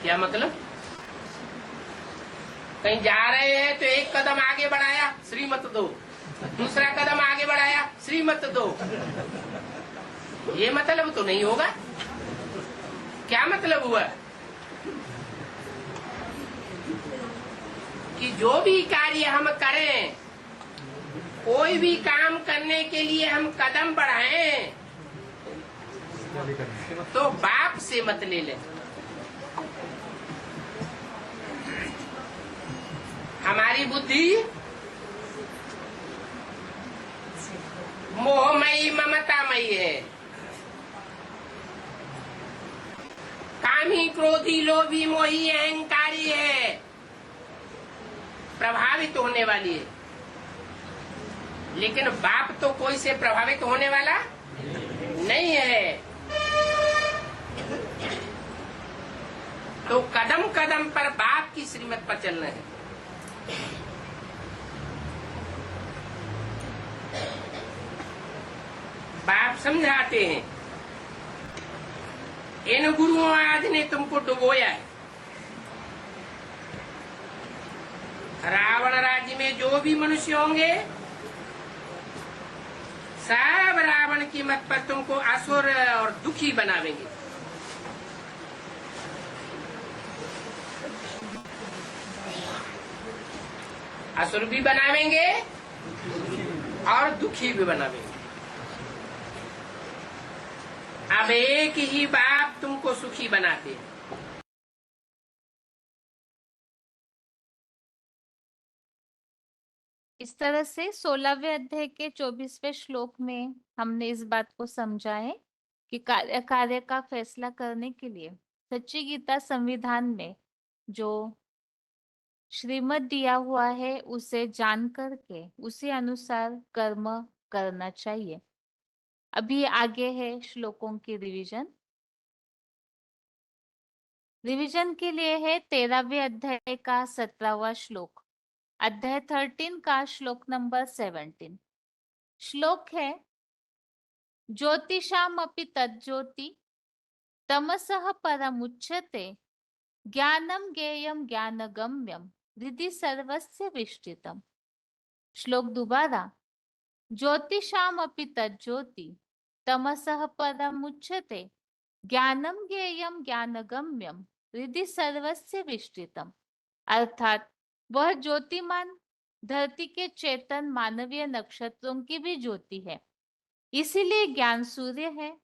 क्या मतलब? कहीं जा रहे हैं तो एक कदम आगे बढ़ाया श्रीमत दो, दूसरा कदम आगे बढ़ाया श्रीमत दो। ये मतलब तो नहीं होगा। क्या मतलब हुआ? कि जो भी कार्य हम करें, कोई भी काम करने के लिए हम कदम बढ़ाएं तो बाप से मत ले लें। हमारी बुद्धि मोहमयी स्नेही ममतामयी है। कामी क्रोधी लोभी मोही अहंकारी है, प्रभावित होने वाली है। लेकिन बाप तो कोई से प्रभावित होने वाला नहीं है। तो कदम कदम पर बाप की श्रीमत पर चलना है। बाप समझाते हैं, इन गुरुओं आदि ने तुमको डुबोया है। रावण राज्य में जो भी मनुष्य होंगे सब रावण की मत पर तुमको असुर और दुखी बनावेंगे। असुर भी बनावेंगे और दुखी भी बनावेंगे। अब एक ही बाप तुमको सुखी बनाते हैं। इस तरह से 16वें अध्याय के 24वें श्लोक में हमने इस बात को समझा है कि कार्य का फैसला करने के लिए सच्ची गीता संविधान में जो श्रीमत दिया हुआ है उसे जान करके उसी अनुसार कर्म करना चाहिए। अभी आगे है श्लोकों की रिवीजन के लिए है 13वें अध्याय का 17वां श्लोक, अध्याय 13 का श्लोक नंबर 17। श्लोक है, ज्योतिषामपि तज्ज्योति तमसः परमुच्यते ज्ञानम ज्ञेयम ज्ञानगम्यम हृदि सर्वस्य विष्टितम। श्लोक दोबारा, ज्योतिषामपि तज्ज्योति तमसः परमुच्यते ज्ञानम ज्ञेयम ज्ञानगम्यम हृदि सर्वस्य विष्टितम। अर्थात वह ज्योतिमान धरती के चेतन मानवीय नक्षत्रों की भी ज्योति है, इसीलिए ज्ञान सूर्य है।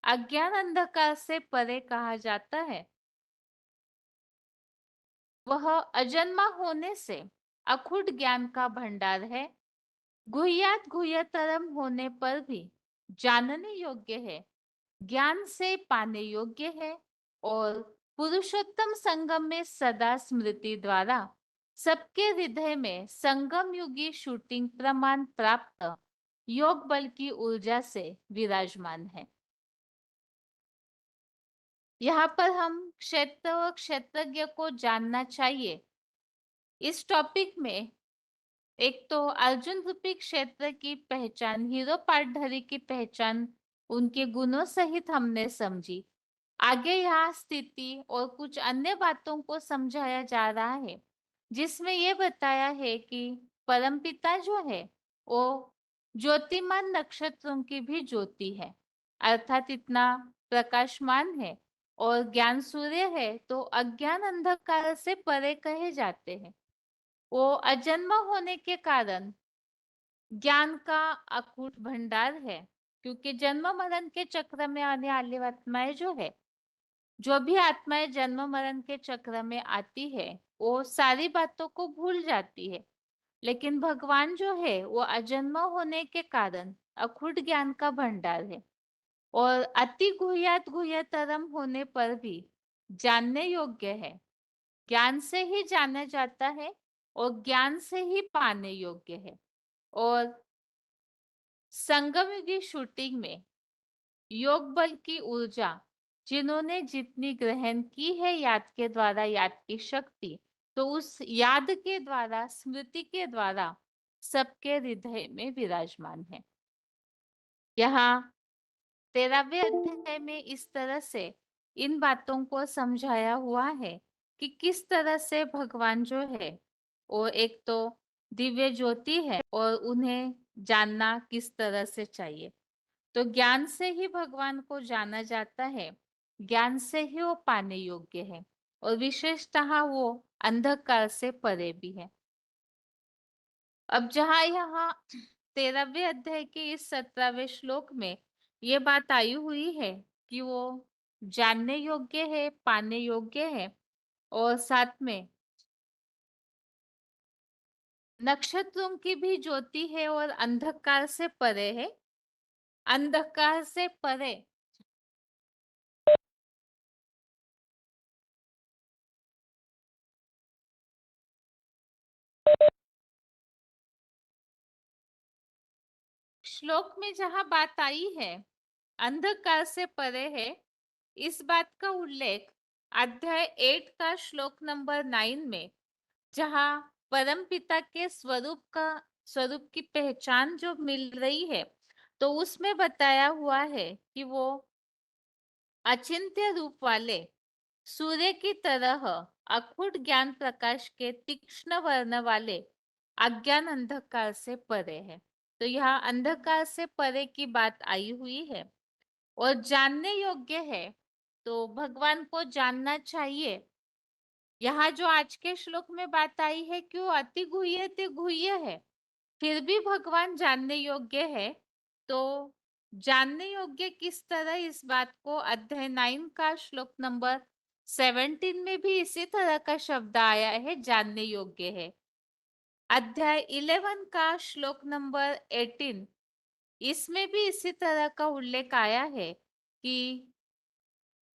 अज्ञान अंधकार से परे कहा जाता है। वह अजन्मा होने से अखुट ज्ञान का भंडार है। गुह्यात गुह्यतरम होने पर भी जानने योग्य है, ज्ञान से पाने योग्य है और पुरुषोत्तम संगम में सदा स्मृति द्वारा सबके हृदय में संगम युगी शूटिंग प्रमाण प्राप्त योग बल की ऊर्जा से विराजमान है। यहाँ पर हम क्षेत्र और क्षेत्रज्ञ को जानना चाहिए। इस टॉपिक में एक तो अर्जुन रूपी क्षेत्र की पहचान, हीरो पाटधरी की पहचान उनके गुणों सहित हमने समझी। आगे यहाँ स्थिति और कुछ अन्य बातों को समझाया जा रहा है, जिसमें ये बताया है कि परमपिता जो है वो ज्योतिमान नक्षत्रों की भी ज्योति है, अर्थात इतना प्रकाशमान है। और ज्ञान सूर्य है तो अज्ञान अंधकार से परे कहे जाते हैं। वो अजन्मा होने के कारण ज्ञान का अकूट भंडार है, क्योंकि जन्म मरण के चक्र में आने वाली आत्माएं जो भी आत्माएं जन्म मरण के चक्र में आती है वो सारी बातों को भूल जाती है। लेकिन भगवान जो है वो अजन्मा होने के कारण अखुट ज्ञान का भंडार है और अति गुह्यात गुह्यतरम होने पर भी जानने योग्य है। ज्ञान से ही जाना जाता है और ज्ञान से ही पाने योग्य है। और संगम युगी शूटिंग में योग बल की ऊर्जा जिन्होंने जितनी ग्रहण की है याद के द्वारा, याद की शक्ति, तो उस याद के द्वारा, स्मृति के द्वारा सबके हृदय में विराजमान है। यहाँ 13वें अध्याय में इस तरह से इन बातों को समझाया हुआ है कि किस तरह से भगवान जो है वो एक तो दिव्य ज्योति है और उन्हें जानना किस तरह से चाहिए। तो ज्ञान से ही भगवान को जाना जाता है, ज्ञान से ही वो पाने योग्य है और विशेषतः वो अंधकार से परे भी है। अब जहाँ यहाँ 13वें अध्याय के इस 17वें श्लोक में ये बात आई हुई है कि वो जानने योग्य है, पाने योग्य है और साथ में नक्षत्रों की भी ज्योति है और अंधकार से परे है। अंधकार से परे। श्लोक में जहाँ बात आई है अंधकार से परे है, इस बात का उल्लेख अध्याय 8 का श्लोक नंबर 9 में, जहाँ परम पिता के स्वरूप की पहचान जो मिल रही है, तो उसमें बताया हुआ है कि वो अचिंत्य रूप वाले सूर्य की तरह अखुट ज्ञान प्रकाश के तीक्ष्ण वर्ण वाले अज्ञान अंधकार से परे है। तो यहाँ अंधकार से परे की बात आई हुई है और जानने योग्य है, तो भगवान को जानना चाहिए। यहाँ जो आज के श्लोक में बात आई है कि वो अति गुह्य है, फिर भी भगवान जानने योग्य है। तो जानने योग्य किस तरह, इस बात को अध्याय 9 का श्लोक नंबर 17 में भी इसी तरह का शब्द आया है, जानने योग्य है। अध्याय 11 का श्लोक नंबर 18, इसमें भी इसी तरह का उल्लेख आया है कि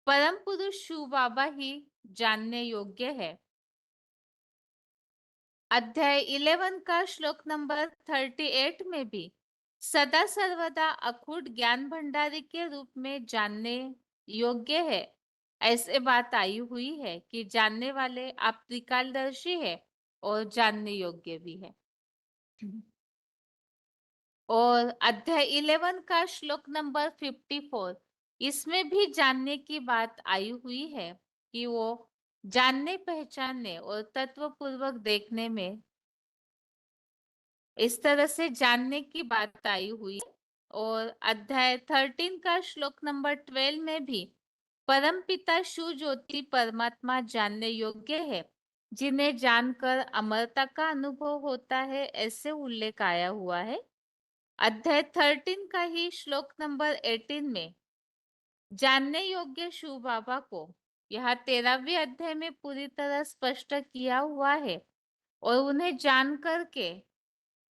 परम पुरुष शिव बाबा ही जानने योग्य है। अध्याय 11 का श्लोक नंबर 38 में भी सदा सर्वदा अखूट ज्ञान भंडारी के रूप में जानने योग्य है, ऐसे बात आई हुई है कि जानने वाले आप त्रिकालदर्शी है और जानने योग्य भी है। और अध्याय 11 का श्लोक नंबर 54, इसमें भी जानने की बात आई हुई है कि वो जानने पहचानने और तत्व पूर्वक देखने में, इस तरह से जानने की बात आई हुई है। और अध्याय 13 का श्लोक नंबर 12 में भी परम पिता शिव ज्योति परमात्मा जानने योग्य है, जिन्हें जानकर अमरता का अनुभव होता है, ऐसे उल्लेख आया हुआ है। अध्याय 13 का ही श्लोक नंबर 18 में जानने योग्य शिव बाबा को यहाँ 13वें अध्याय में पूरी तरह स्पष्ट किया हुआ है और उन्हें जान करके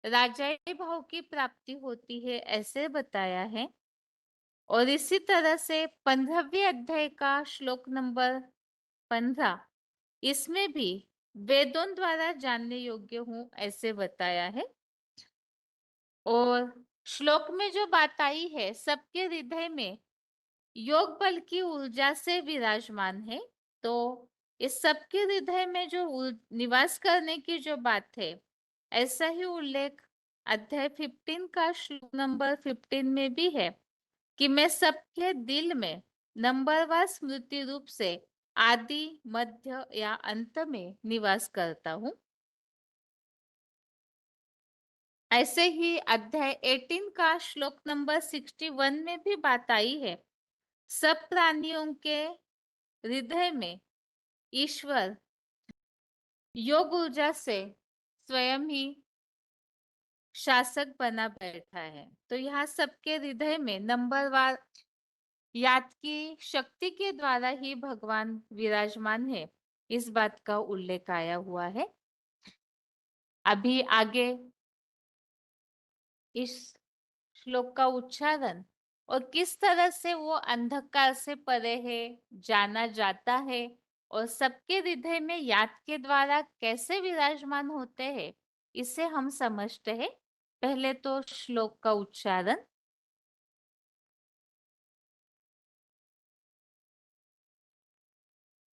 राजाई भाव की प्राप्ति होती है, ऐसे बताया है। और इसी तरह से 15वें अध्याय का श्लोक नंबर 15, इसमें भी वेदों द्वारा जानने योग्य हूँ, ऐसे बताया है। और श्लोक में जो बात आई है, सबके हृदय में योग बल की ऊर्जा से विराजमान है, तो इस सबके हृदय में जो निवास करने की जो बात है, ऐसा ही उल्लेख अध्याय 15 का श्लोक नंबर 15 में भी है कि मैं सबके दिल में नंबरवार स्मृति रूप से आदि मध्य या अंत में निवास करता हूँ। ऐसे ही अध्याय 18 का श्लोक नंबर 61 में भी बात आई है, सब प्राणियों के हृदय में ईश्वर योग ऊर्जा से स्वयं ही शासक बना बैठा है। तो यहाँ सबके हृदय में नंबरवार याद की शक्ति के द्वारा ही भगवान विराजमान है, इस बात का उल्लेख आया हुआ है। अभी आगे इस श्लोक का उच्चारण और किस तरह से वो अंधकार से परे है, जाना जाता है, और सबके हृदय में याद के द्वारा कैसे विराजमान होते हैं, इसे हम समझते हैं। पहले तो श्लोक का उच्चारण।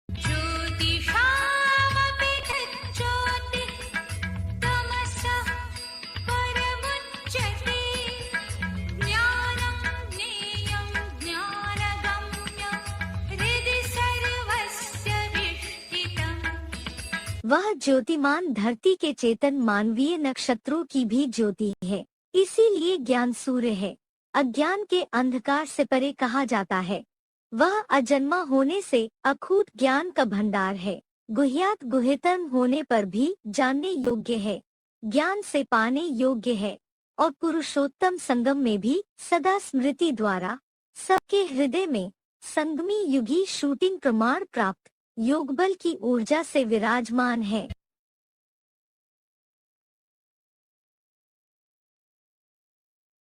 ज्योतिषामपि तज्ज्योतिः तमसः परमुच्यते ज्ञानं ज्ञेयं ज्ञानगम्यं हृदि सर्वस्य विष्ठितम्। वह ज्योतिमान धरती के चेतन मानवीय नक्षत्रों की भी ज्योति है, इसीलिए ज्ञान सूर्य है। अज्ञान के अंधकार से परे कहा जाता है। वह अजन्मा होने से अखूट ज्ञान का भंडार है, गुह्यात गुह्यतम होने पर भी जानने योग्य है, ज्ञान से पाने योग्य है, और पुरुषोत्तम संगम में भी सदा स्मृति द्वारा सबके हृदय में संगमी युगी शूटिंग प्रमाण प्राप्त योग बल की ऊर्जा से विराजमान है।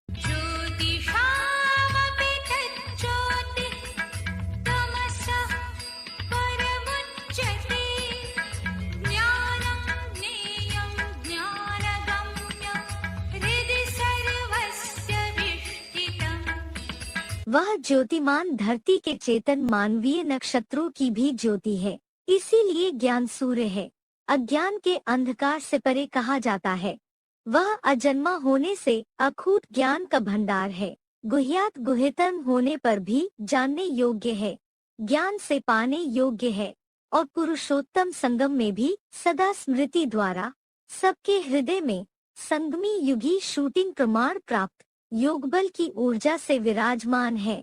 ज्योतिषामपि वह ज्योतिमान धरती के चेतन मानवीय नक्षत्रों की भी ज्योति है, इसीलिए ज्ञान सूर्य है। अज्ञान के अंधकार से परे कहा जाता है। वह अजन्मा होने से अखूट ज्ञान का भंडार है, गुह्यात गुह्यतम होने पर भी जानने योग्य है, ज्ञान से पाने योग्य है, और पुरुषोत्तम संगम में भी सदा स्मृति द्वारा सबके हृदय में संगमी युगी शूटिंग प्रमाण प्राप्त योग बल की ऊर्जा से विराजमान है।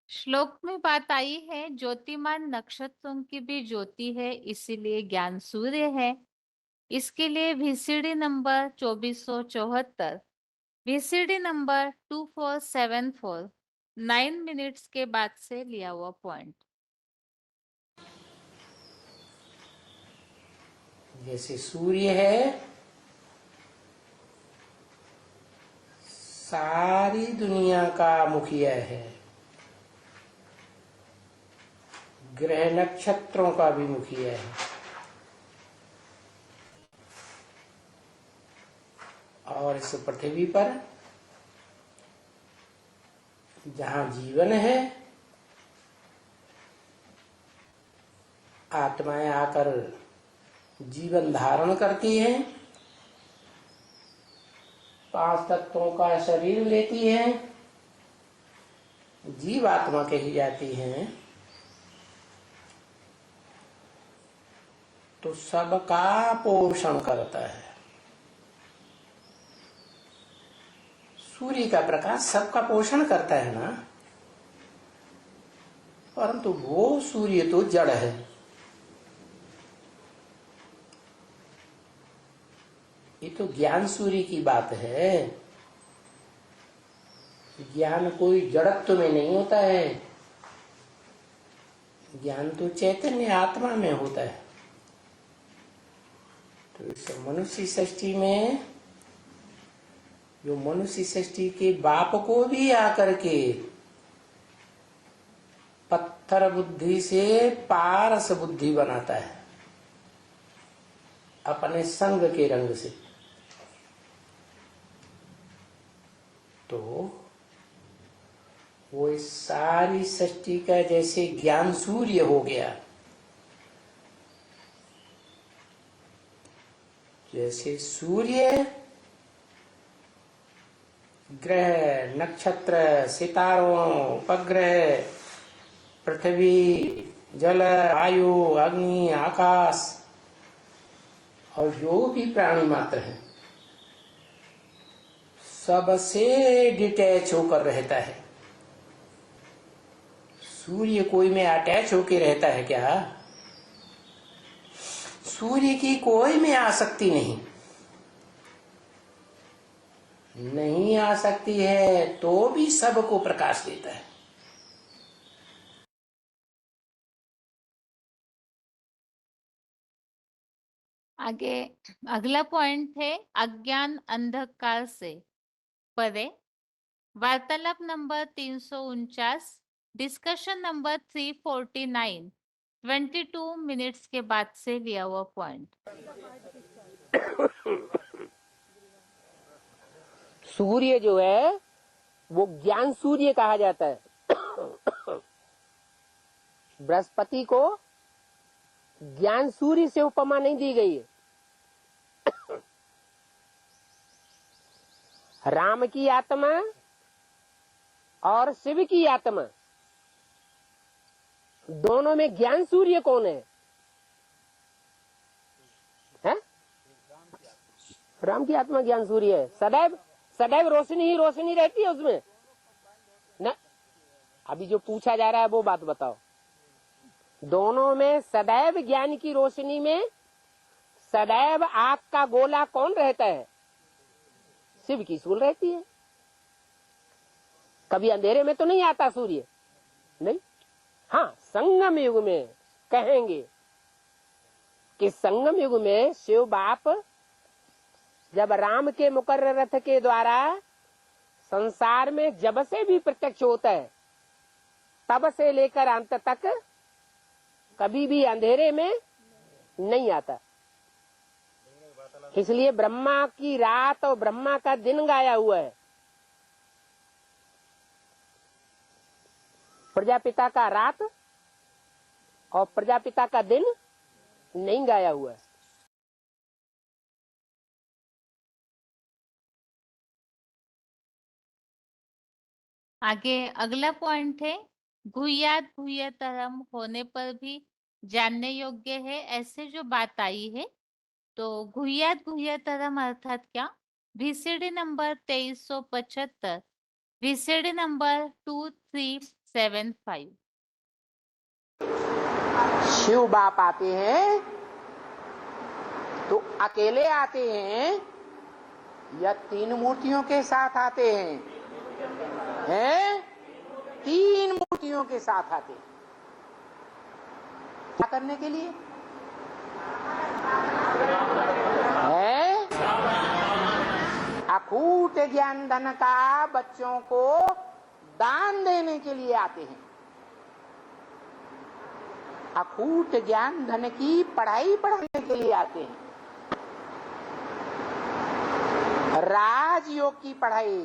श्लोक में बात आई है ज्योतिमान नक्षत्रों की भी ज्योति है, इसीलिए ज्ञान सूर्य है। इसके लिए VCD number 2474, VCD number 2474 9 minutes के बाद से लिया हुआ पॉइंट। जैसे सूर्य है, सारी दुनिया का मुखिया है, ग्रह नक्षत्रों का भी मुखिया है, और इस पृथ्वी पर जहाँ जीवन है, आत्माएं आकर जीवन धारण करती हैं, 5 तत्वों का शरीर लेती हैं, जीवात्मा कही जाती हैं, तो सबका पोषण करता है। सूर्य का प्रकाश सबका पोषण करता है ना, परंतु वो सूर्य तो जड़ है। ये तो ज्ञान सूर्य की बात है। ज्ञान कोई जड़त्व में नहीं होता है, ज्ञान तो चैतन्य आत्मा में होता है। तो इस मनुष्य सृष्टि में जो मनुष्य सृष्टि के बाप को भी आकर के पत्थर बुद्धि से पारस बुद्धि बनाता है, अपने संग के रंग से, तो वो इस सारी सृष्टि का जैसे ज्ञान सूर्य हो गया, जैसे सूर्य ग्रह नक्षत्र सितारों उपग्रह पृथ्वी जल वायु अग्नि आकाश और जो भी प्राणी मात्र है सबसे डिटैच होकर रहता है। सूर्य कोई में अटैच होकर रहता है क्या? सूर्य की कोई में आसक्ति नहीं आ सकती है, तो भी सबको प्रकाश देता है। आगे अगला पॉइंट है अज्ञान अंधकार से परे। वार्तालाप नंबर 349, डिस्कशन नंबर 349, 22 मिनट्स के बाद से लिया हुआ पॉइंट। सूर्य जो है वो ज्ञान सूर्य कहा जाता है। बृहस्पति को ज्ञान सूर्य से उपमा नहीं दी गई है। राम की आत्मा और शिव की आत्मा दोनों में ज्ञान सूर्य कौन है? राम की आत्मा ज्ञान सूर्य है। सदैव सदैव रोशनी ही रोशनी रहती है उसमें न। अभी जो पूछा जा रहा है वो बात बताओ। दोनों में सदैव ज्ञान की रोशनी में सदैव आग का गोला कौन रहता है? शिव की सूल रहती है। कभी अंधेरे में तो नहीं आता सूर्य, नहीं। हाँ, संगम युग में कहेंगे कि संगम युग में शिव बाप जब राम के मुकर्रर रथ के द्वारा संसार में जब से भी प्रत्यक्ष होता है, तब से लेकर अंत तक कभी भी अंधेरे में नहीं आता। इसलिए ब्रह्मा की रात और ब्रह्मा का दिन गाया हुआ है। प्रजापिता का रात और प्रजापिता का दिन नहीं गाया हुआ है। आगे अगला पॉइंट है, गुह्यात गुह्यतरम होने पर भी जानने योग्य है, ऐसे जो बात आई है। तो गुह्यात गुह्यतरम अर्थात क्या? VCD number 2375, VCD number 2375। Shiv बाप आते हैं तो अकेले आते हैं या 3 मूर्तियों के साथ आते हैं? 3 मूर्तियों के साथ आते हैं। क्या करने के लिए है? अकूट ज्ञान धन का बच्चों को दान देने के लिए आते हैं। अकूट ज्ञान धन की पढ़ाई पढ़ाने के लिए आते हैं। राजयोग की पढ़ाई,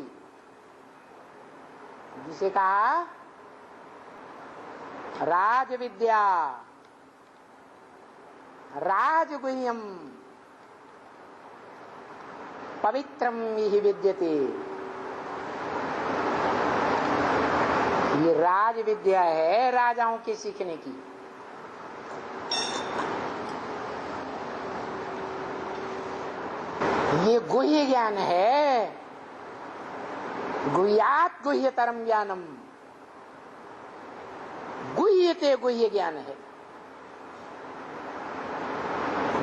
जिसे कहा राज विद्या, राजगुह्यम पवित्रम यही विद्यते। ये राज विद्या है राजाओं के सीखने की। ये गुह्य ज्ञान है, गुह्यात गुह्यतरम ज्ञानम, गुह्यते गुह्य ज्ञान है।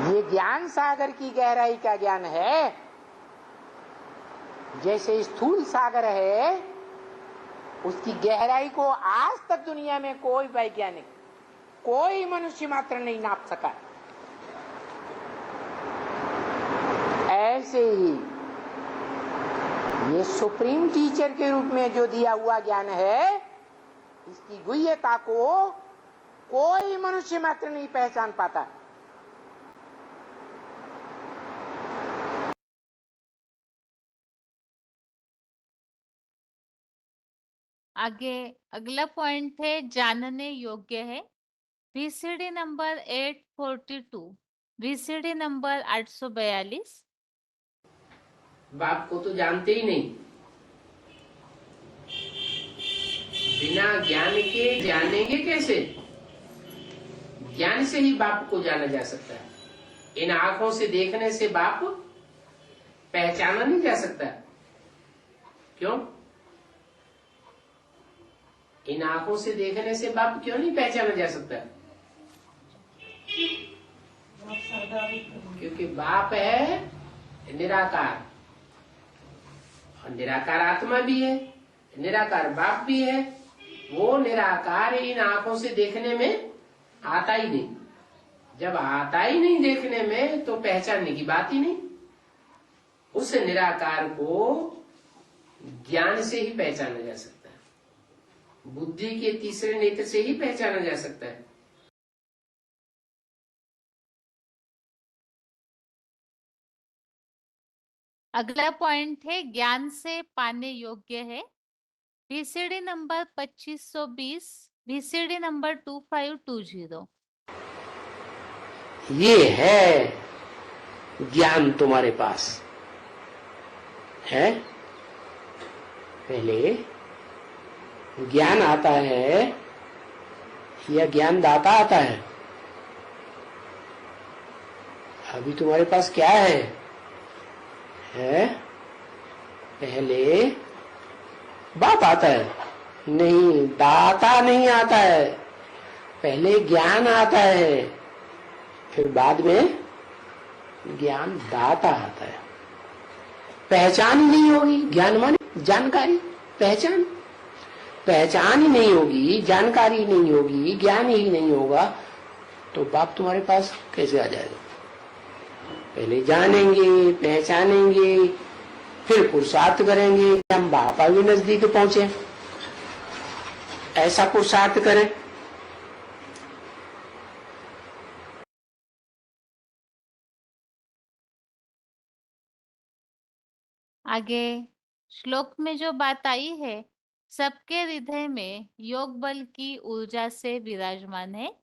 ये ज्ञान सागर की गहराई का ज्ञान है। जैसे स्थूल सागर है, उसकी गहराई को आज तक दुनिया में कोई वैज्ञानिक, कोई मनुष्य मात्र नहीं नाप सका। ऐसे ही ये सुप्रीम टीचर के रूप में जो दिया हुआ ज्ञान है, इसकी गुह्यता को कोई मनुष्य मात्र नहीं पहचान पाता। आगे अगला पॉइंट है, जानने योग्य है। VCD number 842, VCD number 842। बाप को तो जानते ही नहीं। बिना ज्ञान के जानेंगे कैसे? ज्ञान से ही बाप को जाना जा सकता है। इन आंखों से देखने से बाप पहचाना नहीं जा सकता। क्यों? इन आंखों से देखने से बाप क्यों नहीं पहचाना जा सकता? क्योंकि बाप है निराकार, और निराकार आत्मा भी है, निराकार बाप भी है। वो निराकार इन आंखों से देखने में आता ही नहीं। जब आता ही नहीं देखने में, तो पहचानने की बात ही नहीं। उस निराकार को ज्ञान से ही पहचाना जा सकता है, बुद्धि के तीसरे नेत्र से ही पहचाना जा सकता है। अगला पॉइंट है, ज्ञान से पाने योग्य है। VCD number 2520, VCD number 2520। ये है ज्ञान तुम्हारे पास है। पहले ज्ञान आता है या ज्ञान दाता आता है? अभी तुम्हारे पास क्या है? पहले बाप आता है? नहीं, दाता नहीं आता है। पहले ज्ञान आता है, फिर बाद में ज्ञान दाता आता है। पहचान ही नहीं होगी। ज्ञान माने जानकारी, पहचान। पहचान ही नहीं होगी, जानकारी नहीं होगी, ज्ञान ही नहीं होगा, तो बाप तुम्हारे पास कैसे आ जाएगा? पहले जानेंगे, पहचानेंगे, फिर पुरुषार्थ करेंगे, हम बापा भी नजदीक पहुंचे। ऐसा पुरुषार्थ करें आगे श्लोक में जो बात आई है, सबके हृदय में योग बल की ऊर्जा से विराजमान है।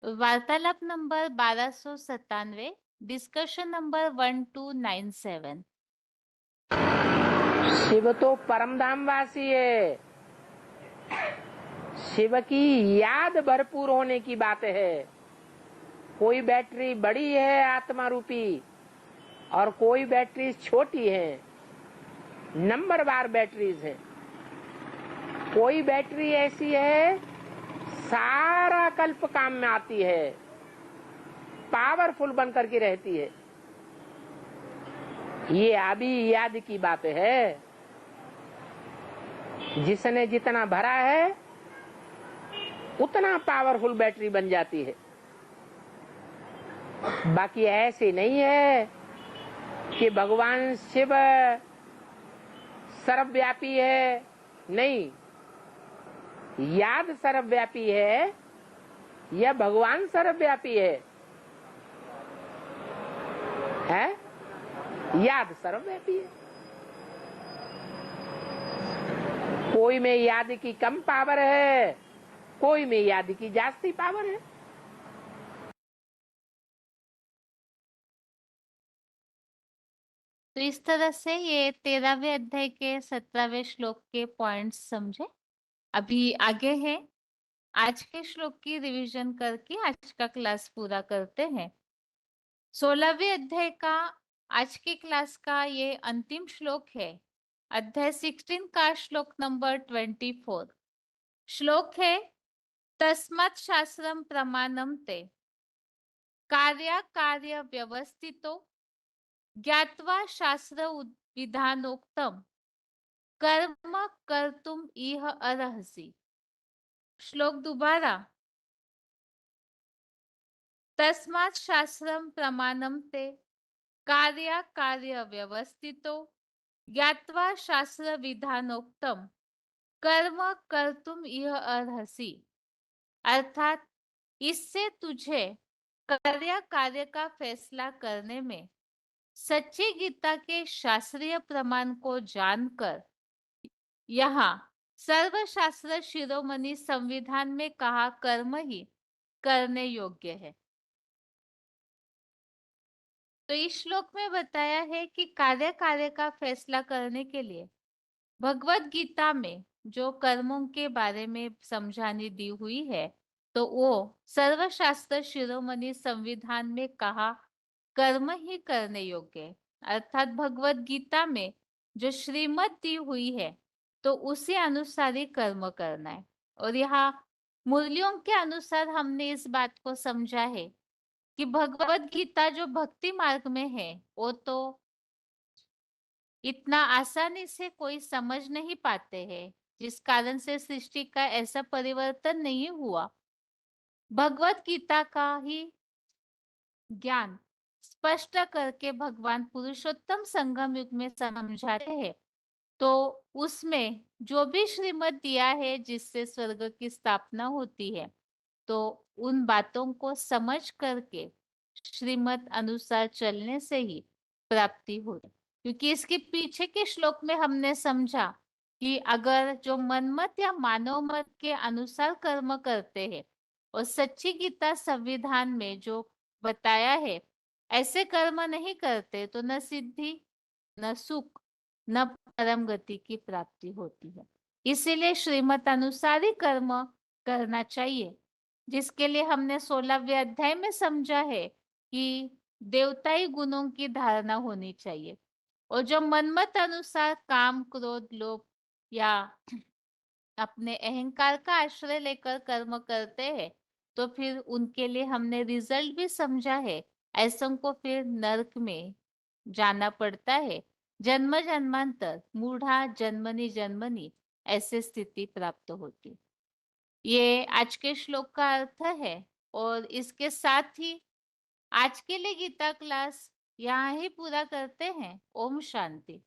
वार्तालाप नंबर 1297, डिस्कशन नंबर 1297। शिव तो परमधाम वासी है, शिव की याद भरपूर होने की बात है। कोई बैटरी बड़ी है आत्मा रूपी और कोई बैटरी छोटी है, नंबरवार बैटरीज है। कोई बैटरी ऐसी है सारा कल्प काम में आती है, पावरफुल बन करके रहती है। ये अभी याद की बात है। जिसने जितना भरा है उतना पावरफुल बैटरी बन जाती है। बाकी ऐसे नहीं है कि भगवान शिव सर्वव्यापी है, नहीं, याद सर्वव्यापी है या भगवान सर्वव्यापी है? याद सर्वव्यापी है। कोई में याद की कम पावर है, कोई में याद की जास्ती पावर है। तो इस तरह से ये 13वें अध्याय के 17वें श्लोक के पॉइंट्स समझे। अभी आगे है, आज के श्लोक की रिवीजन करके आज का क्लास पूरा करते हैं। 16वें अध्याय का आज के क्लास का ये अंतिम श्लोक है। अध्याय 16 का श्लोक नंबर 24। श्लोक है, तस्मात् शास्त्रम प्रमाणम ते कार्य कार्य व्यवस्थितो ज्ञात्वा शास्त्र विधानोक्तम कर्म कर्तुम इह अर्हसि। श्लोक दोबारा, तस्मात् शास्त्रम प्रमाणम ते कार्य कार्य व्यवस्थितो ज्ञात्वा शास्त्र विधानोक्तम कर्म कर्तुम इह अर्हसि। अर्थात इससे तुझे कार्य कार्य का फैसला करने में सच्ची गीता के शास्त्रीय प्रमाण को जानकर यहाँ सर्वशास्त्र शिरोमणि संविधान में कहा कर्म ही करने योग्य है। तो इस श्लोक में बताया है कि कार्य कार्य का फैसला करने के लिए भगवत गीता में जो कर्मों के बारे में समझानी दी हुई है, तो वो सर्वशास्त्र शिरोमणि संविधान में कहा कर्म ही करने योग्य है। अर्थात भगवत गीता में जो श्रीमत दी हुई है, तो उसी अनुसार ही कर्म करना है। और यहाँ मूल्यों के अनुसार हमने इस बात को समझा है कि भगवत गीता जो भक्ति मार्ग में है, वो तो इतना आसानी से कोई समझ नहीं पाते हैं, जिस कारण से सृष्टि का ऐसा परिवर्तन नहीं हुआ। भगवत गीता का ही ज्ञान स्पष्ट करके भगवान पुरुषोत्तम संगम युग में समझाते हैं। तो उसमें जो भी श्रीमत दिया है जिससे स्वर्ग की स्थापना होती है, तो उन बातों को समझ करके श्रीमत अनुसार चलने से ही प्राप्ति होती। क्योंकि इसके पीछे के श्लोक में हमने समझा कि अगर जो मनमत या मानव मत के अनुसार कर्म करते हैं और सच्ची गीता संविधान में जो बताया है ऐसे कर्म नहीं करते, तो न सिद्धि, न सुख, न परम गति की प्राप्ति होती है। इसीलिए श्रीमत अनुसार ही कर्म करना चाहिए, जिसके लिए हमने 16वें अध्याय में समझा है कि देवताई गुणों की धारणा होनी चाहिए। और जो मनमत अनुसार काम, क्रोध, लोभ या अपने अहंकार का आश्रय लेकर कर्म करते हैं, तो फिर उनके लिए हमने रिजल्ट भी समझा है। ऐसों को फिर नरक में जाना पड़ता है, जन्म जन्मांतर, मूढ़ा जन्मनी जन्मनी ऐसे स्थिति प्राप्त होती। ये आज के श्लोक का अर्थ है। और इसके साथ ही आज के लिए गीता क्लास यहाँ ही पूरा करते हैं। ओम शांति।